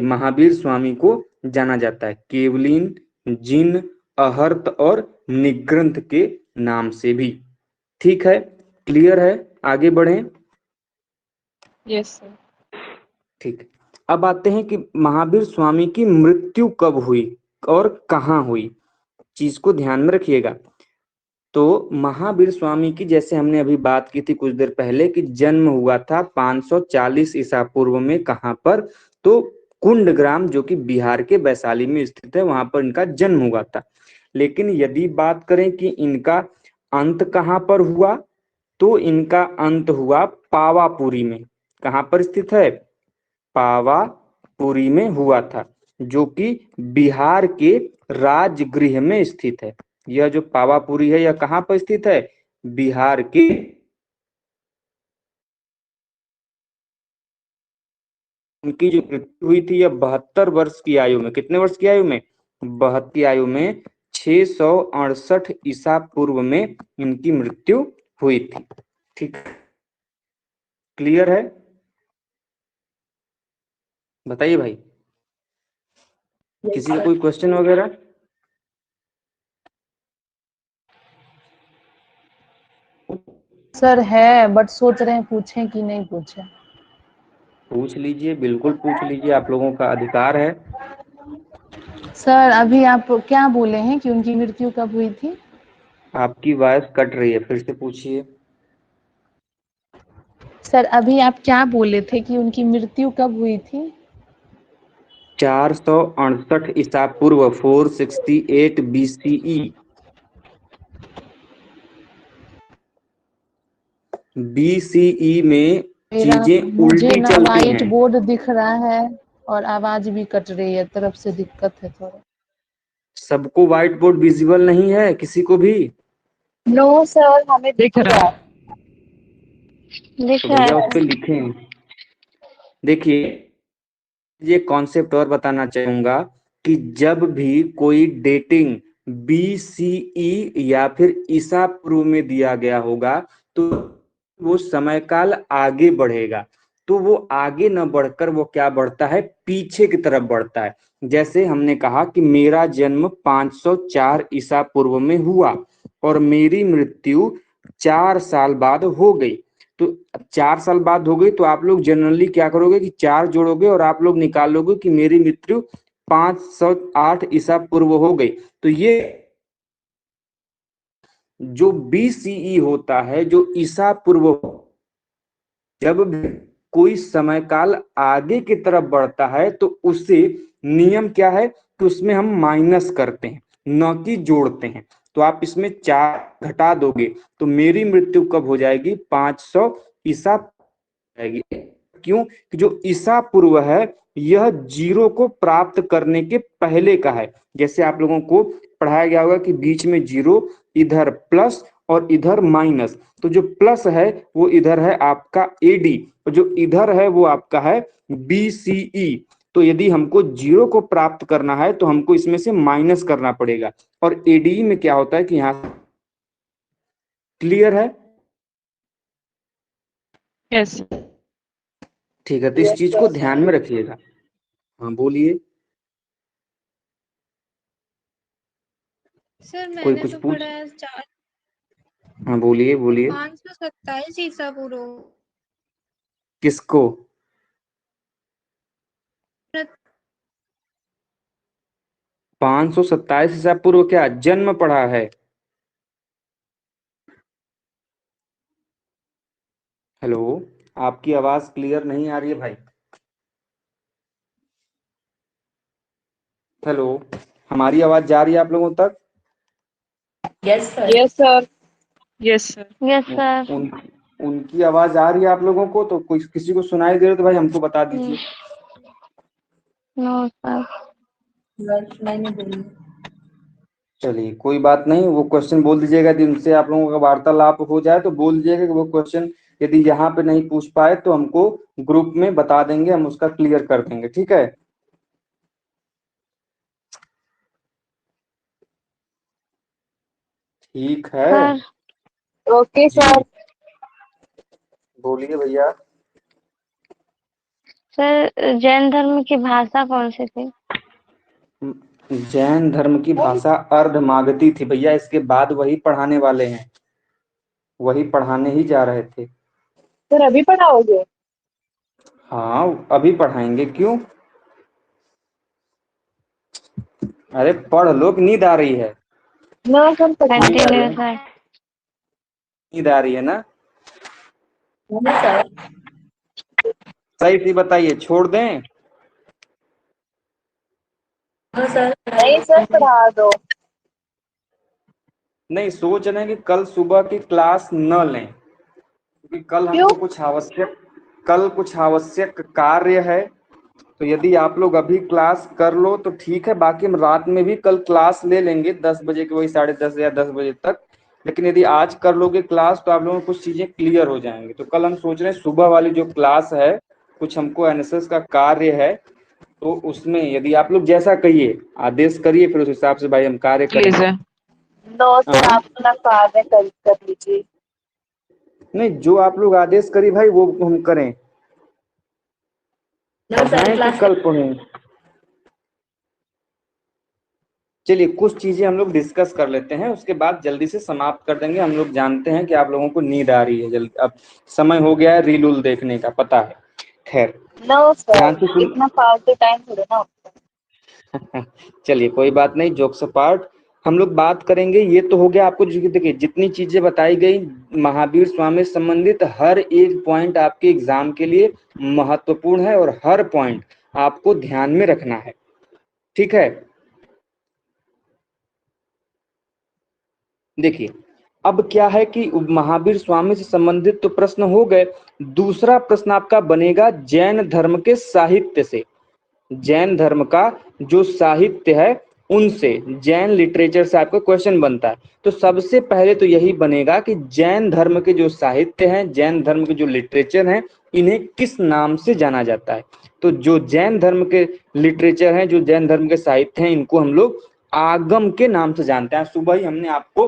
महावीर स्वामी को जाना जाता है, केवलीन, जिन, अहर्त और निग्रंथ के नाम से भी। ठीक है, क्लियर है? आगे बढ़ें। Yes sir. ठीक, अब आते हैं कि महावीर स्वामी की मृत्यु कब हुई और कहाँ हुई। चीज को ध्यान में रखिएगा। तो महावीर स्वामी की, जैसे हमने अभी बात की थी कुछ देर पहले, कि जन्म हुआ था 540 ईसा पूर्व में। कहाँ पर? तो कुंडग्राम, जो कि बिहार के वैशाली में स्थित है, वहां पर इनका जन्म हुआ था। लेकिन यदि बात करें कि इनका अंत कहाँ पर हुआ, तो इनका अंत हुआ पावापुरी में। कहाँ पर स्थित है? पावापुरी में हुआ था, जो कि बिहार के राजगृह में स्थित है। यह जो पावापुरी है, यह कहाँ पर स्थित है? बिहार के। उनकी जो मृत्यु हुई थी, यह 72 वर्ष की आयु में। कितने वर्ष की आयु में? 72 की आयु में 668 ईसा पूर्व में इनकी मृत्यु हुई थी। ठीक, क्लियर है? बताइए भाई, किसी का कोई क्वेश्चन वगैरह? सर है, बट सोच रहे हैं पूछें कि नहीं पूछें। पूछ लीजिए, बिल्कुल पूछ लीजिए, आप लोगों का अधिकार है। सर अभी आप क्या बोले हैं कि उनकी मृत्यु कब हुई थी? आपकी वॉइस कट रही है, फिर से पूछिए। सर अभी आप क्या बोले थे कि उनकी मृत्यु कब हुई थी? 468 ईसा पूर्व, 468 BCE। BCE में चीजें मुझे उल्टी ना चलती व्हाइट हैं। बोर्ड दिख रहा है और आवाज भी कट रही है, तरफ से दिक्कत है थोड़ा। सबको व्हाइट बोर्ड विजिबल नहीं है, किसी को भी? नो सर, हमें दिख रहा है। दिख तो रहा भैया उस है। पर लिखें। देखिए, ये कॉन्सेप्ट और बताना चाहूंगा कि जब भी कोई डेटिंग BCE या फिर ईसा पूर्व में दिया गया होगा, तो वो समय काल आगे बढ़ेगा। तो वो आगे न बढ़कर वो क्या बढ़ता है? पीछे की तरफ बढ़ता है। जैसे हमने कहा कि मेरा जन्म 504 ईसा पूर्व में हुआ और मेरी मृत्यु 4 साल बाद हो गई। तो 4 साल बाद हो गई, तो आप लोग जनरली क्या करोगे कि 4 जोड़ोगे और आप लोग निकालोगे कि मेरी मृत्यु 508 ईसा पूर्व हो गई। तो ये जो BCE होता है, जो ईसा पूर्व, जब भी कोई समय काल आगे की तरफ बढ़ता है तो उससे नियम क्या है कि उसमें हम माइनस करते हैं, न कि जोड़ते हैं। तो आप इसमें 4 घटा दोगे तो मेरी मृत्यु कब हो जाएगी? 500 ईसा जाएगी। क्यों? कि जो ईसा पूर्व है यह 0 को प्राप्त करने के पहले का है। जैसे आप लोगों को पढ़ाया गया होगा कि बीच में 0, इधर प्लस और इधर माइनस, तो जो प्लस है वो इधर है आपका एडी और जो इधर है वो आपका है बीसीई। तो यदि हमको जीरो को प्राप्त करना है तो हमको इसमें से माइनस करना पड़ेगा। और एडी में क्या होता है कि यहाँ, क्लियर है? यस। ठीक है, तो इस चीज को ध्यान में रखिएगा। हाँ बोलिए। सर कोई मैंने कुछ तो पूछ, पढ़ा है हाँ बोलिए बोलिए। 527 ईसा पूर्व। किसको? 527 ईसा पूर्व क्या जन्म पढ़ा है? हेलो, आपकी आवाज क्लियर नहीं आ रही है भाई। हेलो, हमारी आवाज जा रही है आप लोगों तक? Yes sir. Yes sir. Yes sir. Yes sir. उनकी आवाज आ रही है आप लोगों को? तो कोई किसी को सुनाई दे रहा तो भाई हमको बता दीजिए। No sir. चलिए कोई बात नहीं, वो क्वेश्चन बोल दीजिएगा। यदि उनसे आप लोगों का वार्तालाप हो जाए तो बोल दीजिएगा कि वो क्वेश्चन यदि यहाँ पे नहीं पूछ पाए तो हमको ग्रुप में बता देंगे, हम उसका क्लियर कर देंगे। ठीक है, ठीक है सर। Okay sir. बोलिए भैया। सर जैन धर्म की भाषा कौन सी थी? जैन धर्म की भाषा अर्धमागधी थी भैया। इसके बाद वही पढ़ाने वाले हैं, वही पढ़ाने ही जा रहे थे। सर अभी पढ़ाओगे? हाँ अभी पढ़ाएंगे, क्यों? अरे पढ़ लो, कि नींद आ रही है? ना सर कंटिन्यू सर। नींद आ रही है ना? सर। सही सी बताइए, छोड़ दें? सर नहीं सर पढ़ा दो। नहीं, सोच रहे हैं कि कल सुबह की क्लास न लें, क्योंकि क्यों? कल कुछ आवश्यक कार्य है। तो यदि आप लोग अभी क्लास कर लो तो ठीक है, बाकी हम रात में भी कल क्लास ले लेंगे 10 बजे के, वही 10:30 या 10 बजे तक। लेकिन यदि आज कर लोगे क्लास तो आप लोगों को कुछ चीजें क्लियर हो जाएंगी। तो कल हम सोच रहे हैं सुबह वाली जो क्लास है, कुछ हमको एनएसएस का कार्य है, तो उसमें यदि आप लोग जैसा कहिए, आदेश करिए, फिर उस हिसाब से भाई हम कार्य करेंगे। नो सर हाँ? आप अपना कार्य कर लीजिए। नहीं, जो आप लोग आदेश करिए भाई वो हम करें। पढ़ाएं कि कल पढ़ें? चलिए कुछ चीजें हम लोग डिस्कस कर लेते हैं, उसके बाद जल्दी से समाप्त कर देंगे। हम लोग जानते हैं कि आप लोगों को नींद आ रही है, जल्दी अब समय हो गया है रील उल देखने का, पता है। खैर, नो ध्यान से सर इतना फालतू टाइम थोड़े ना होता है। चलिए कोई बात नहीं, जोक्स अपार्ट हम लोग बात करेंगे। ये तो हो गया आपको, देखिए जितनी चीजें बताई गई महावीर स्वामी से संबंधित, हर एक पॉइंट आपके एग्जाम के लिए महत्वपूर्ण है और हर पॉइंट आपको ध्यान में रखना है। ठीक है, देखिए अब क्या है कि महावीर स्वामी से संबंधित तो प्रश्न हो गए। दूसरा प्रश्न आपका बनेगा जैन धर्म के साहित्य से। जैन धर्म का जो साहित्य है उनसे, जैन लिटरेचर से आपका क्वेश्चन बनता है। तो सबसे पहले तो यही बनेगा कि जैन धर्म के जो साहित्य हैं, जैन धर्म के जो लिटरेचर हैं, इन्हें किस नाम से जाना जाता है। तो जो जैन धर्म के लिटरेचर हैं, जो जैन धर्म के साहित्य हैं, इनको हम लोग आगम के नाम से जानते हैं। सुबह ही हमने आपको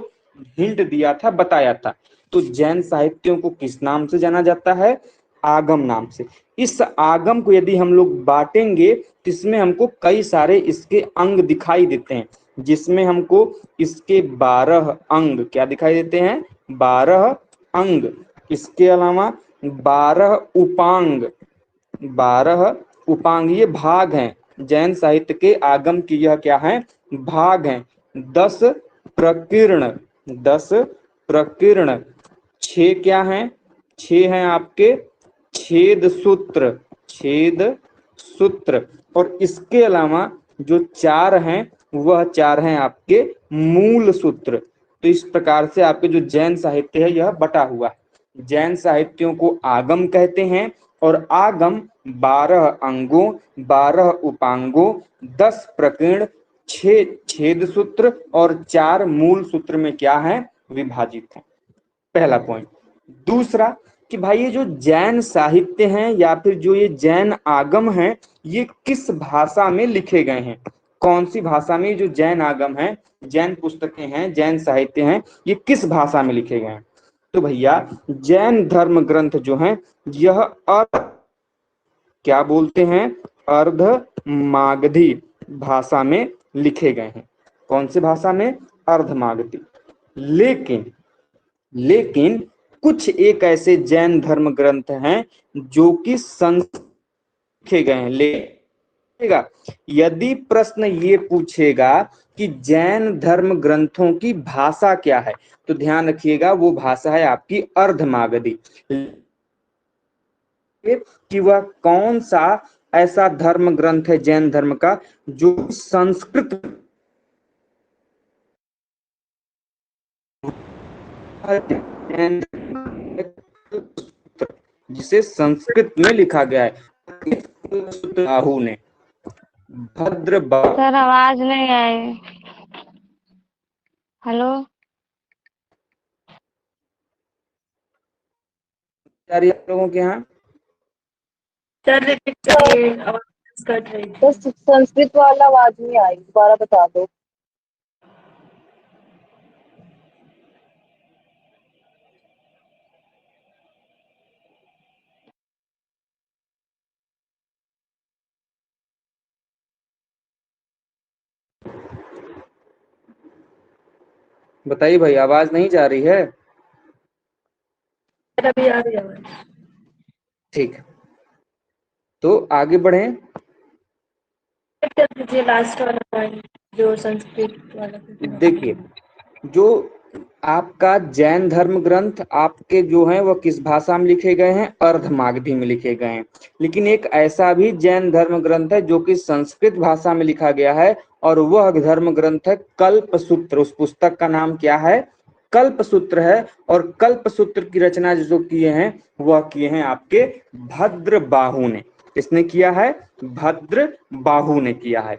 हिंट दिया था, बताया था। तो जैन साहित्यों को किस नाम से जाना जाता है? आगम नाम से। इस आगम को यदि हम लोग बांटेंगे तो इसमें हमको कई सारे इसके अंग दिखाई देते हैं, जिसमें हमको इसके 12 अंग क्या दिखाई देते हैं? 12 अंग। इसके अलावा 12 उपांग, 12 उपांग ये भाग हैं। जैन साहित्य के आगम की यह क्या है? भाग हैं। 10 प्रकीर्ण, 10 प्रकीर्ण। 6 क्या हैं? 6 हैं आपके छेद सूत्र, छेद सूत्र। और इसके अलावा जो 4 हैं वह 4 हैं आपके मूल सूत्र। तो इस प्रकार से आपके जो जैन साहित्य है यह बटा हुआ है। जैन साहित्यों को आगम कहते हैं और आगम 12 अंगों, 12 उपांगों, 10 प्रकीर्ण, 6 छेद सूत्र और 4 मूल सूत्र में क्या है? विभाजित है। पहला पॉइंट। दूसरा कि भाई ये जो जैन साहित्य हैं या फिर जो ये जैन आगम हैं, ये किस भाषा में लिखे गए हैं, कौन सी भाषा में जो जैन आगम हैं, जैन पुस्तकें हैं, जैन साहित्य हैं, ये किस भाषा में लिखे गए हैं। तो भैया जैन धर्म ग्रंथ जो हैं यह क्या बोलते हैं, अर्ध मागधी भाषा में लिखे गए हैं। कौन सी भाषा में, अर्ध मागधी। लेकिन कुछ एक ऐसे जैन धर्म ग्रंथ हैं जो कि संस्कृत लिखे गए हैं। लेगा यदि प्रश्न ये पूछेगा कि जैन धर्म ग्रंथों की भाषा क्या है, तो ध्यान रखिएगा वो भाषा है आपकी अर्धमागधी। कि वह कौन सा ऐसा धर्म ग्रंथ है जैन धर्म का जो संस्कृत जिसे संस्कृत में लिखा गया है। राहु ने भद्र सर आवाज नहीं आई। हेलो आप लोगों के यहाँ सर आवाज कट रही तो थी। संस्कृत वाला आवाज नहीं आई, दोबारा बता दो। बताइए भाई, आवाज नहीं जा रही है? सर अभी आ रही है आवाज। ठीक, तो आगे बढ़ें। कर दीजिए लास्ट वाला पॉइंट जो संस्कृत वाला। देखिए जो आपका जैन धर्म ग्रंथ आपके जो हैं वह किस भाषा में लिखे गए हैं, अर्धमागधी में लिखे गए हैं। लेकिन एक ऐसा भी जैन धर्म ग्रंथ है जो कि संस्कृत भाषा में लिखा गया है, और वह धर्म ग्रंथ है कल्पसूत्र। उस पुस्तक का नाम क्या है, कल्पसूत्र है। और कल्पसूत्र की रचना जो किए हैं वह किए हैं आपके भद्रबाहु ने। किसने किया है, भद्रबाहु ने किया है।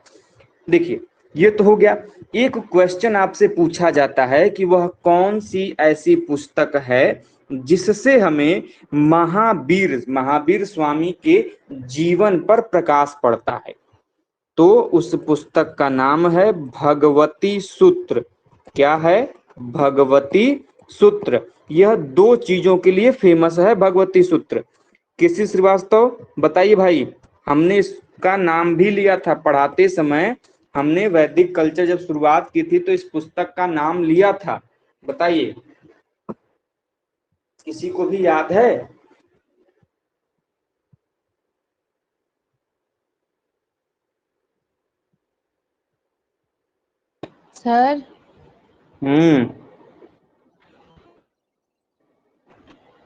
देखिए ये तो हो गया। एक क्वेश्चन आपसे पूछा जाता है कि वह कौन सी ऐसी पुस्तक है जिससे हमें महावीर स्वामी के जीवन पर प्रकाश पड़ता है। तो उस पुस्तक का नाम है भगवती सूत्र। क्या है, भगवती सूत्र। यह दो चीजों के लिए फेमस है भगवती सूत्र। केसी श्रीवास्तव बताइए भाई, हमने इसका नाम भी लिया था पढ़ाते समय, हमने वैदिक कल्चर जब शुरुआत की थी तो इस पुस्तक का नाम लिया था। बताइए किसी को भी याद है? सर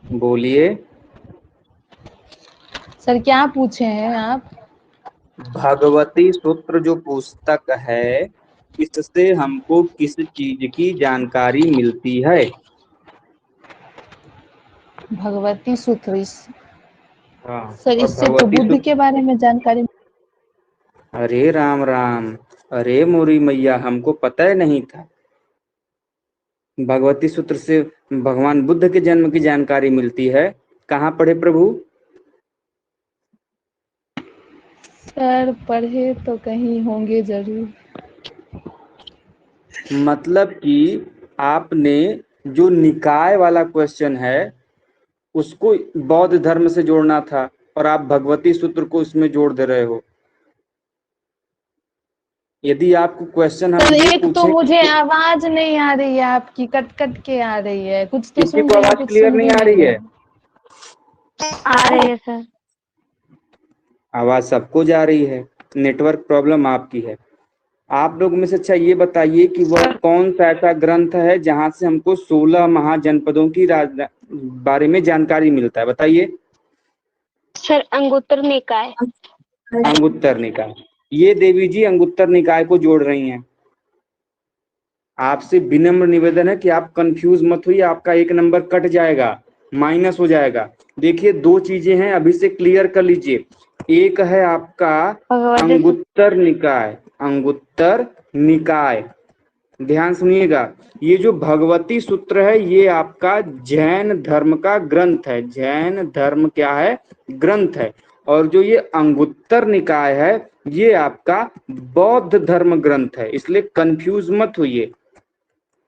बोलिए। सर क्या पूछे हैं आप? भगवती सूत्र जो पुस्तक है, इससे हमको किस चीज की जानकारी मिलती है? भगवती सूत्र। हाँ, सर और इससे तो भगवती बुद्ध सूत्र। के बारे में जानकारी। अरे राम राम, अरे मोरी मैया, हमको पता ही नहीं था। भगवती सूत्र से भगवान बुद्ध के जन्म की जानकारी मिलती है। कहाँ पढ़े प्रभु? सर पढ़े तो कहीं होंगे जरूर। मतलब कि आपने जो निकाय वाला क्वेश्चन है उसको बौद्ध धर्म से जोड़ना था, और आप भगवती सूत्र को इसमें जोड़ दे रहे हो। यदि आपको क्वेश्चन हम सर ये एक तो पूछें मुझे कि आवाज नहीं आ रही है आपकी, कट कट के आ रही है। कुछ तो किसी सुन को रही हूँ, आवाज कुछ क्लियर सुन नहीं भी आ नहीं रही रही है? हूँ। आ रही है सर। आवाज सबको जा रही है, नेटवर्क प्रॉब्लम आपकी है। आप लोग में से अच्छा ये बताइए कि वह कौन सा ऐसा ग्रंथ है जहां से हमको 16 महाजनपदों की बारे में जानकारी मिलता है? बताइए। सर अंगुत्तर निकाय। अंगुत्तर निकाय। ये देवी जी अंगुत्तर निकाय को जोड़ रही हैं। आपसे विनम्र निवेदन है कि आप कंफ्यूज मत होइए, आपका एक नंबर कट जाएगा, माइनस हो जाएगा। देखिए दो चीजें हैं, अभी से क्लियर कर लीजिए। एक है आपका भगवती सूत्र। अंगुत्तर निकाय, अंगुत्तर निकाय, ध्यान सुनिएगा, ये जो भगवती सूत्र है ये आपका जैन धर्म का ग्रंथ है। जैन धर्म क्या है? ग्रंथ है। और जो ये अंगुत्तर निकाय है ये आपका बौद्ध धर्म ग्रंथ है, इसलिए कंफ्यूज मत होइए।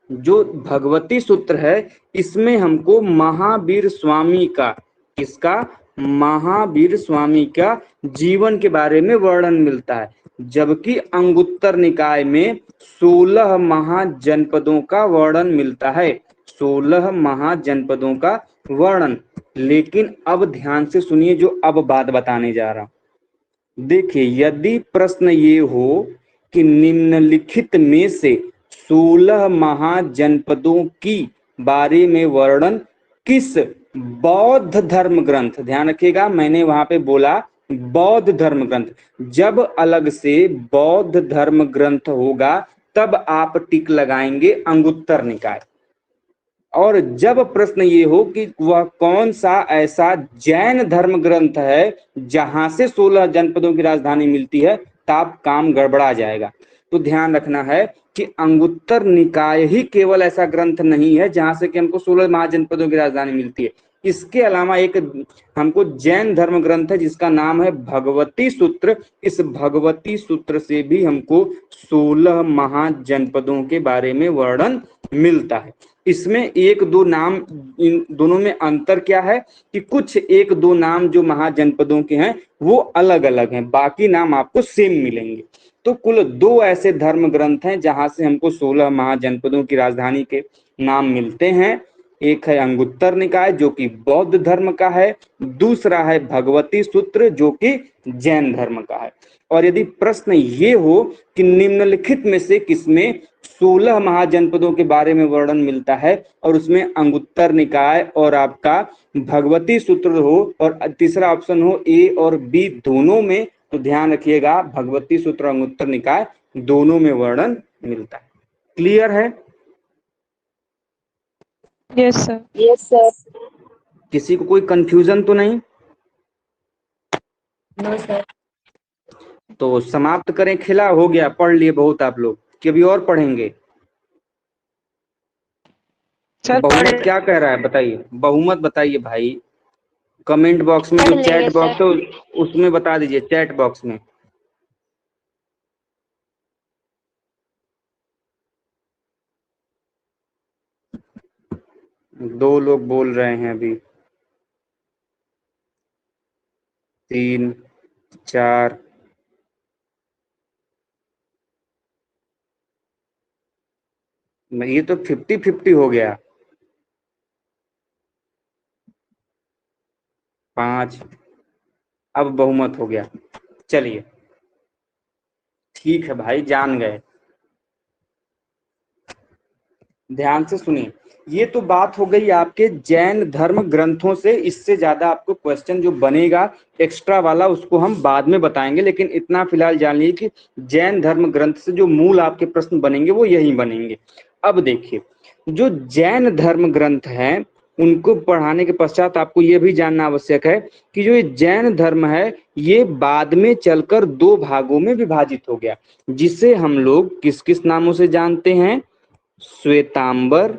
जो भगवती सूत्र है इसमें हमको महावीर स्वामी का, किसका? महावीर स्वामी का जीवन के बारे में वर्णन मिलता है, जबकि अंगुत्तर निकाय में 16 महाजनपदों का वर्णन मिलता है। 16 महाजनपदों का वर्णन। लेकिन अब ध्यान से सुनिए जो अब बात बताने जा रहा हूं। देखिए, यदि प्रश्न ये हो कि निम्नलिखित में से 16 महाजनपदों की बारे में वर्णन किस बौद्ध धर्म ग्रंथ, ध्यान रखिएगा मैंने वहां पे बोला बौद्ध धर्म ग्रंथ, जब अलग से बौद्ध धर्म ग्रंथ होगा तब आप टिक लगाएंगे अंगुत्तर निकाय। और जब प्रश्न ये हो कि वह कौन सा ऐसा जैन धर्म ग्रंथ है जहां से 16 जनपदों की राजधानी मिलती है, तब काम गड़बड़ा जाएगा। तो ध्यान रखना है कि अंगुत्तर निकाय ही केवल ऐसा ग्रंथ नहीं है जहां से कि हमको 16 महाजनपदों की राजधानी मिलती है। इसके अलावा एक हमको जैन धर्म ग्रंथ है जिसका नाम है भगवती सूत्र। इस भगवती सूत्र से भी हमको 16 महाजनपदों के बारे में वर्णन मिलता है। इसमें एक दो नाम, इन दोनों में अंतर क्या है कि कुछ एक दो नाम जो महाजनपदों के हैं वो अलग अलग हैं, बाकी नाम आपको सेम मिलेंगे। तो कुल 2 ऐसे धर्म ग्रंथ हैं जहां से हमको 16 महाजनपदों की राजधानी के नाम मिलते हैं। एक है अंगुत्तर निकाय जो कि बौद्ध धर्म का है, दूसरा है भगवती सूत्र जो कि जैन धर्म का है। और यदि प्रश्न ये हो कि निम्नलिखित में से किसमें 16 महाजनपदों के बारे में वर्णन मिलता है और उसमें अंगुत्तर निकाय और आपका भगवती सूत्र हो और तीसरा ऑप्शन हो ए और बी दोनों में, तो ध्यान रखिएगा भगवती सूत्र अंगुत्तर निकाय दोनों में वर्णन मिलता है। क्लियर है? Yes sir. Yes sir. किसी को कोई कंफ्यूजन तो नहीं? No sir. तो समाप्त करें, खेला हो गया, पढ़ लिए बहुत आप लोग, कि अभी और पढ़ेंगे? सर बहुमत क्या कह रहा है बताइए, बहुमत बताइए भाई। कमेंट बॉक्स में, जो चैट बॉक्स है उसमें बता दीजिए, चैट बॉक्स में। दो लोग बोल रहे हैं अभी, 3 4, ये तो 50-50 हो गया। 5, अब बहुमत हो गया। चलिए ठीक है भाई, जान गए। ध्यान से सुनिए, ये तो बात हो गई आपके जैन धर्म ग्रंथों से। इससे ज्यादा आपको क्वेश्चन जो बनेगा एक्स्ट्रा वाला उसको हम बाद में बताएंगे, लेकिन इतना फिलहाल जान लीजिए कि जैन धर्म ग्रंथ से जो मूल आपके प्रश्न बनेंगे वो यही बनेंगे। अब देखिए, जो जैन धर्म ग्रंथ है उनको पढ़ाने के पश्चात आपको ये भी जानना आवश्यक है कि जो ये जैन धर्म है ये बाद में चलकर 2 भागों में विभाजित हो गया, जिसे हम लोग किस किस नामों से जानते हैं? श्वेतांबर,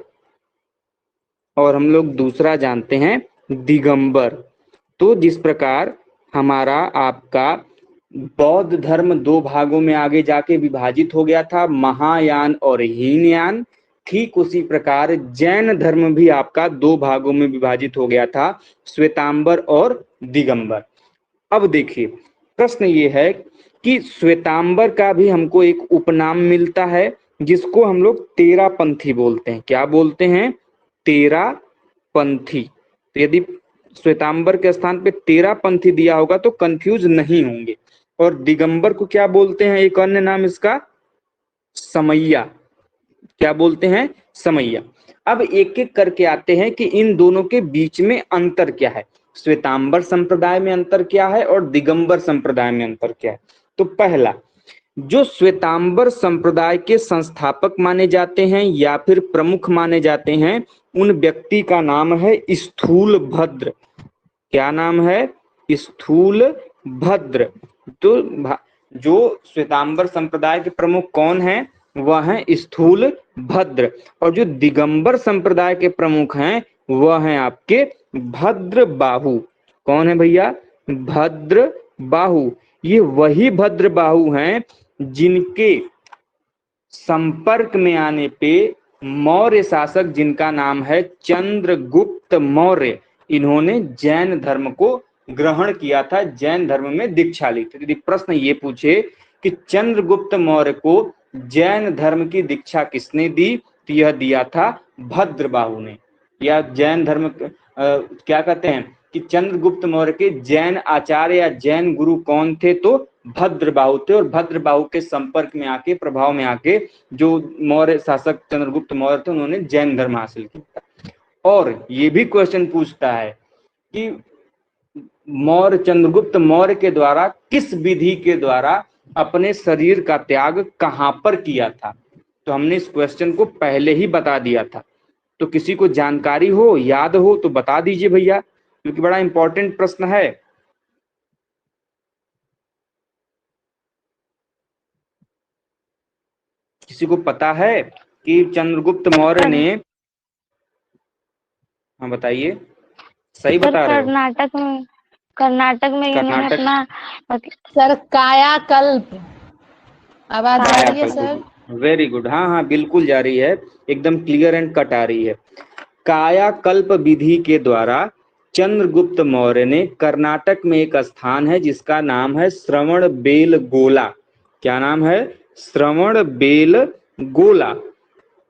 और हम लोग दूसरा जानते हैं दिगंबर। तो जिस प्रकार हमारा आपका बौद्ध धर्म 2 भागों में आगे जाके विभाजित हो गया था, महायान और हीनयान, ठीक उसी प्रकार जैन धर्म भी आपका 2 भागों में विभाजित हो गया था, श्वेतांबर और दिगंबर। अब देखिए, प्रश्न ये है कि श्वेतांबर का भी हमको एक उपनाम मिलता है जिसको हम लोग तेरापंथी बोलते हैं। क्या बोलते हैं? तेरापंथी। तो यदि श्वेतांबर के स्थान पे तेरापंथी दिया होगा तो कंफ्यूज नहीं होंगे। और दिगंबर को क्या बोलते हैं? एक अन्य नाम इसका समैया। क्या बोलते हैं? समैया। अब एक एक करके आते हैं कि इन दोनों के बीच में अंतर क्या है, श्वेतांबर संप्रदाय में अंतर क्या है और दिगंबर संप्रदाय में अंतर क्या है। तो पहला, जो श्वेतांबर संप्रदाय के संस्थापक माने जाते हैं या फिर प्रमुख माने जाते हैं, उन व्यक्ति का नाम है स्थूल भद्र। क्या नाम है? स्थूल भद्र। तो जो श्वेतांबर संप्रदाय के प्रमुख कौन हैं? वह हैं स्थूल भद्र, और जो दिगंबर संप्रदाय के प्रमुख हैं वह हैं आपके भद्र बाहु। कौन है भैया? भद्र बाहु। ये वही भद्र बाहु हैं जिनके संपर्क में आने पे मौर्य शासक, जिनका नाम है चंद्रगुप्त मौर्य, इन्होंने जैन धर्म को ग्रहण किया था, जैन धर्म में दीक्षा ली थी। यदि प्रश्न ये पूछे कि चंद्रगुप्त मौर्य को जैन धर्म की दीक्षा किसने दी, तो यह दिया था भद्रबाहु ने। या जैन धर्म क्या कहते हैं कि चंद्रगुप्त मौर्य के जैन आचार्य या जैन गुरु कौन थे, तो भद्रबाहु थे। और भद्रबाहु के संपर्क में आके, प्रभाव में आके जो मौर्य शासक चंद्रगुप्त मौर्य थे, उन्होंने जैन धर्म हासिल किया। और ये भी क्वेश्चन पूछता है कि मौर्य, चंद्रगुप्त मौर्य के द्वारा किस विधि के द्वारा अपने शरीर का त्याग कहां पर किया था, तो हमने इस क्वेश्चन को पहले ही बता दिया था। तो किसी को जानकारी हो, याद हो तो बता दीजिए भैया, क्योंकि बड़ा इंपॉर्टेंट प्रश्न है। किसी को पता है कि चंद्रगुप्त मौर्य ने, हाँ बताइए, सही बता रहे हो? कर्नाटक में इन्होंने अपना सर कायाकल्प। आवाज आ रही है सर? वेरी गुड, हाँ हाँ बिल्कुल जा रही है, एकदम क्लियर एंड कट आ रही है। कायाकल्प विधि के द्वारा चंद्रगुप्त मौर्य ने कर्नाटक में एक स्थान है जिसका नाम है श्रवण बेलगोला। क्या नाम है? श्रवण बेलगोला।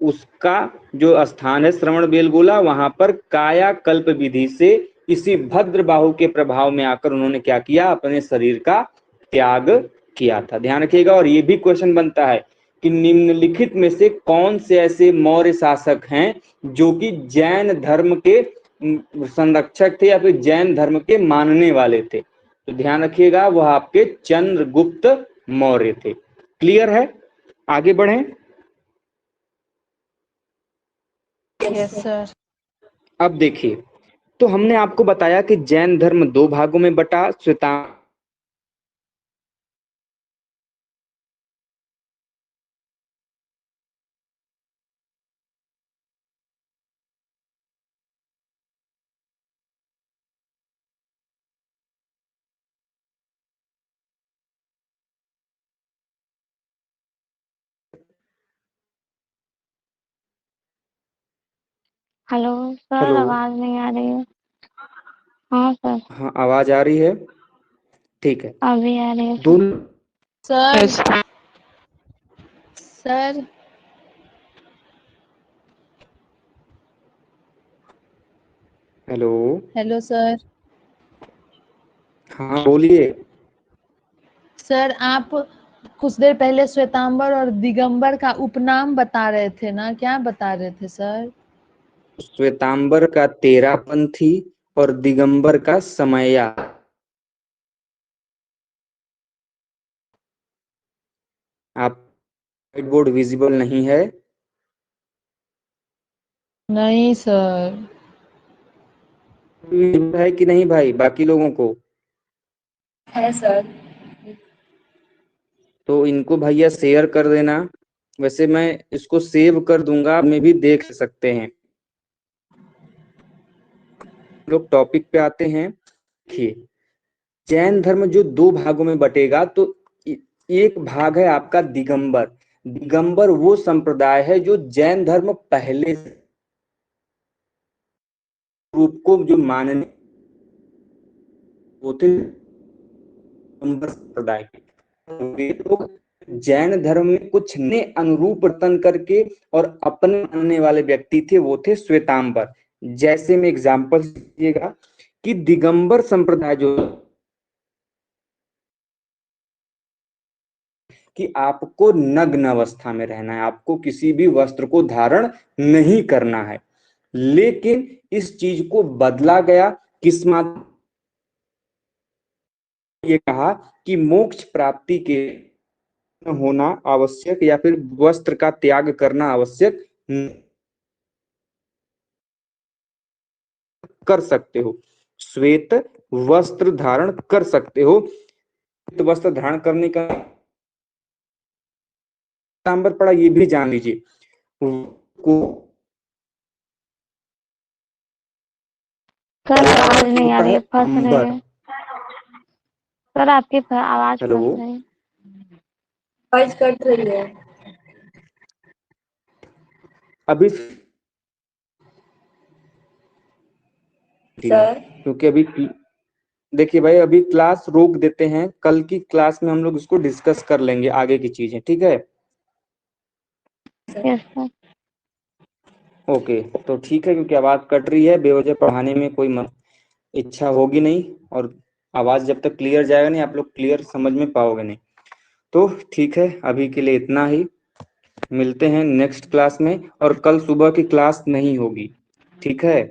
उसका जो स्थान है श्रवण बेलगोला, वहां पर कायाकल्प विधि से इसी भद्रबाहु के प्रभाव में आकर उन्होंने क्या किया, अपने शरीर का त्याग किया था। ध्यान रखिएगा। और ये भी क्वेश्चन बनता है कि निम्नलिखित में से कौन से ऐसे मौर्य शासक हैं जो कि जैन धर्म के संरक्षक थे या फिर जैन धर्म के मानने वाले थे, तो ध्यान रखिएगा वह आपके चंद्रगुप्त मौर्य थे। क्लियर है? आगे बढ़ें। Yes sir. अब देखिए, तो हमने आपको बताया कि जैन धर्म दो भागों में बटा, श्वेतांबर हेलो सर, हेलो, आवाज नहीं आ रही है। हाँ सर, हाँ आवाज आ रही है, ठीक है। अभी आ रही है दोनों sir. Sir hello, hello sir. हाँ बोलिए। सर आप कुछ देर पहले श्वेतांबर और दिगंबर का उपनाम बता रहे थे ना, क्या बता रहे थे सर? श्वेतांबर का तेरापंथी और दिगंबर का समया। आप व्हाइट बोर्ड विजिबल नहीं है? नहीं सर। विजिबल है कि नहीं भाई बाकी लोगों को? है सर। तो इनको भैया शेयर कर देना। वैसे मैं इसको सेव कर दूंगा, आप में भी देख सकते हैं। लोग टॉपिक पे आते हैं। देखिए, जैन धर्म जो दो भागों में बटेगा, तो एक भाग है आपका दिगंबर। दिगंबर वो संप्रदाय है जो जैन धर्म पहले रूप को जो मानने, वो थे दिगंबर संप्रदाय के। वे लोग जैन धर्म में कुछ ने अनुरूप वर्तन करके और अपने मानने वाले व्यक्ति थे, वो थे श्वेतांबर। जैसे में एग्जांपल दीजिएगा कि दिगंबर संप्रदाय जो कि आपको नग्न अवस्था में रहना है, आपको किसी भी वस्त्र को धारण नहीं करना है। लेकिन इस चीज को बदला गया किस माध्यम? ये कहा कि मोक्ष प्राप्ति के होना आवश्यक या फिर वस्त्र का त्याग करना आवश्यक कर सकते हो, श्वेत वस्त्र धारण कर सकते हो। श्वेत वस्त्र धारण करने का पीताम्बर पड़ा ये भी जान लीजिए। को सर आवाज नहीं आ होता रही है है, फंस रही अंबर। है सर, आपकी आवाज हेलो, फंस रही है। आवाज कट रही है। अभी सर क्योंकि अभी देखिए भाई, अभी क्लास रोक देते हैं, कल की क्लास में हम लोग इसको डिस्कस कर लेंगे आगे की चीजें, ठीक है? Yes sir. ओके, तो ठीक है, क्योंकि आवाज कट रही है, बेवजह पढ़ाने में कोई इच्छा होगी नहीं, और आवाज जब तक क्लियर जाएगा नहीं, आप लोग क्लियर समझ में पाओगे नहीं। तो ठीक है, अभी के लिए इतना ही, मिलते हैं नेक्स्ट क्लास में, और कल सुबह की क्लास नहीं होगी, ठीक है?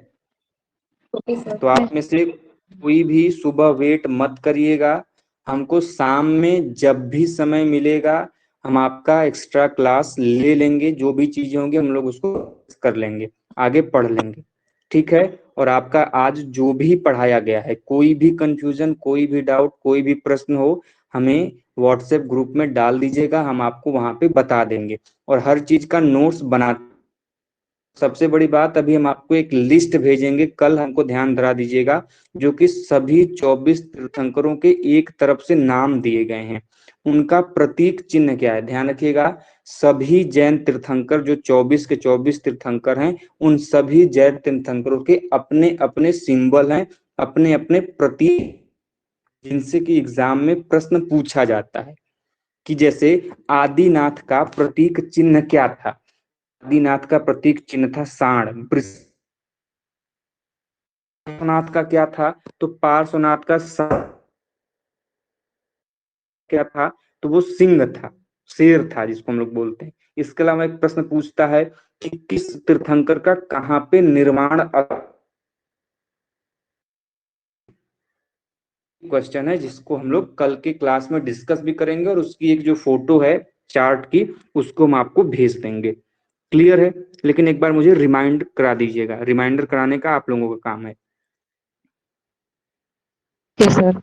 Okay sir. तो आप में से कोई भी सुबह वेट मत करिएगा, हमको शाम में जब भी समय मिलेगा हम आपका एक्स्ट्रा क्लास ले लेंगे, जो भी चीजें होंगी हम लोग उसको कर लेंगे, आगे पढ़ लेंगे, ठीक है? और आपका आज जो भी पढ़ाया गया है, कोई भी कंफ्यूजन, कोई भी डाउट, कोई भी प्रश्न हो, हमें व्हाट्सएप ग्रुप में डाल दीजिएगा, हम आपको वहां पे बता देंगे, और हर चीज का नोट्स बना। सबसे बड़ी बात, अभी हम आपको एक लिस्ट भेजेंगे कल, हमको ध्यान धरा दीजिएगा, जो कि सभी 24 तीर्थंकरों के एक तरफ से नाम दिए गए हैं, उनका प्रतीक चिन्ह क्या है, ध्यान रखिएगा। सभी जैन तीर्थंकर जो 24 के 24 तीर्थंकर हैं, उन सभी जैन तीर्थंकरों के अपने अपने सिंबल हैं, अपने अपने प्रतीक, जिनसे कि एग्जाम में प्रश्न पूछा जाता है। कि जैसे आदिनाथ का प्रतीक चिन्ह क्या था? आदिनाथ का प्रतीक चिन्ह था सांड। पार्श्वनाथ का क्या था? तो पार्श्वनाथ का क्या था? तो वो सिंह था, शेर था, जिसको हम लोग बोलते हैं। इसके अलावा एक प्रश्न पूछता है कि किस तीर्थंकर का कहाँ पे निर्माण, क्वेश्चन है, जिसको हम लोग कल की क्लास में डिस्कस भी करेंगे, और उसकी एक जो फोटो है चार्ट की, उसको हम आपको भेज देंगे। क्लियर है? लेकिन एक बार मुझे रिमाइंड करा दीजिएगा, रिमाइंडर कराने का आप लोगों का काम है। Okay sir.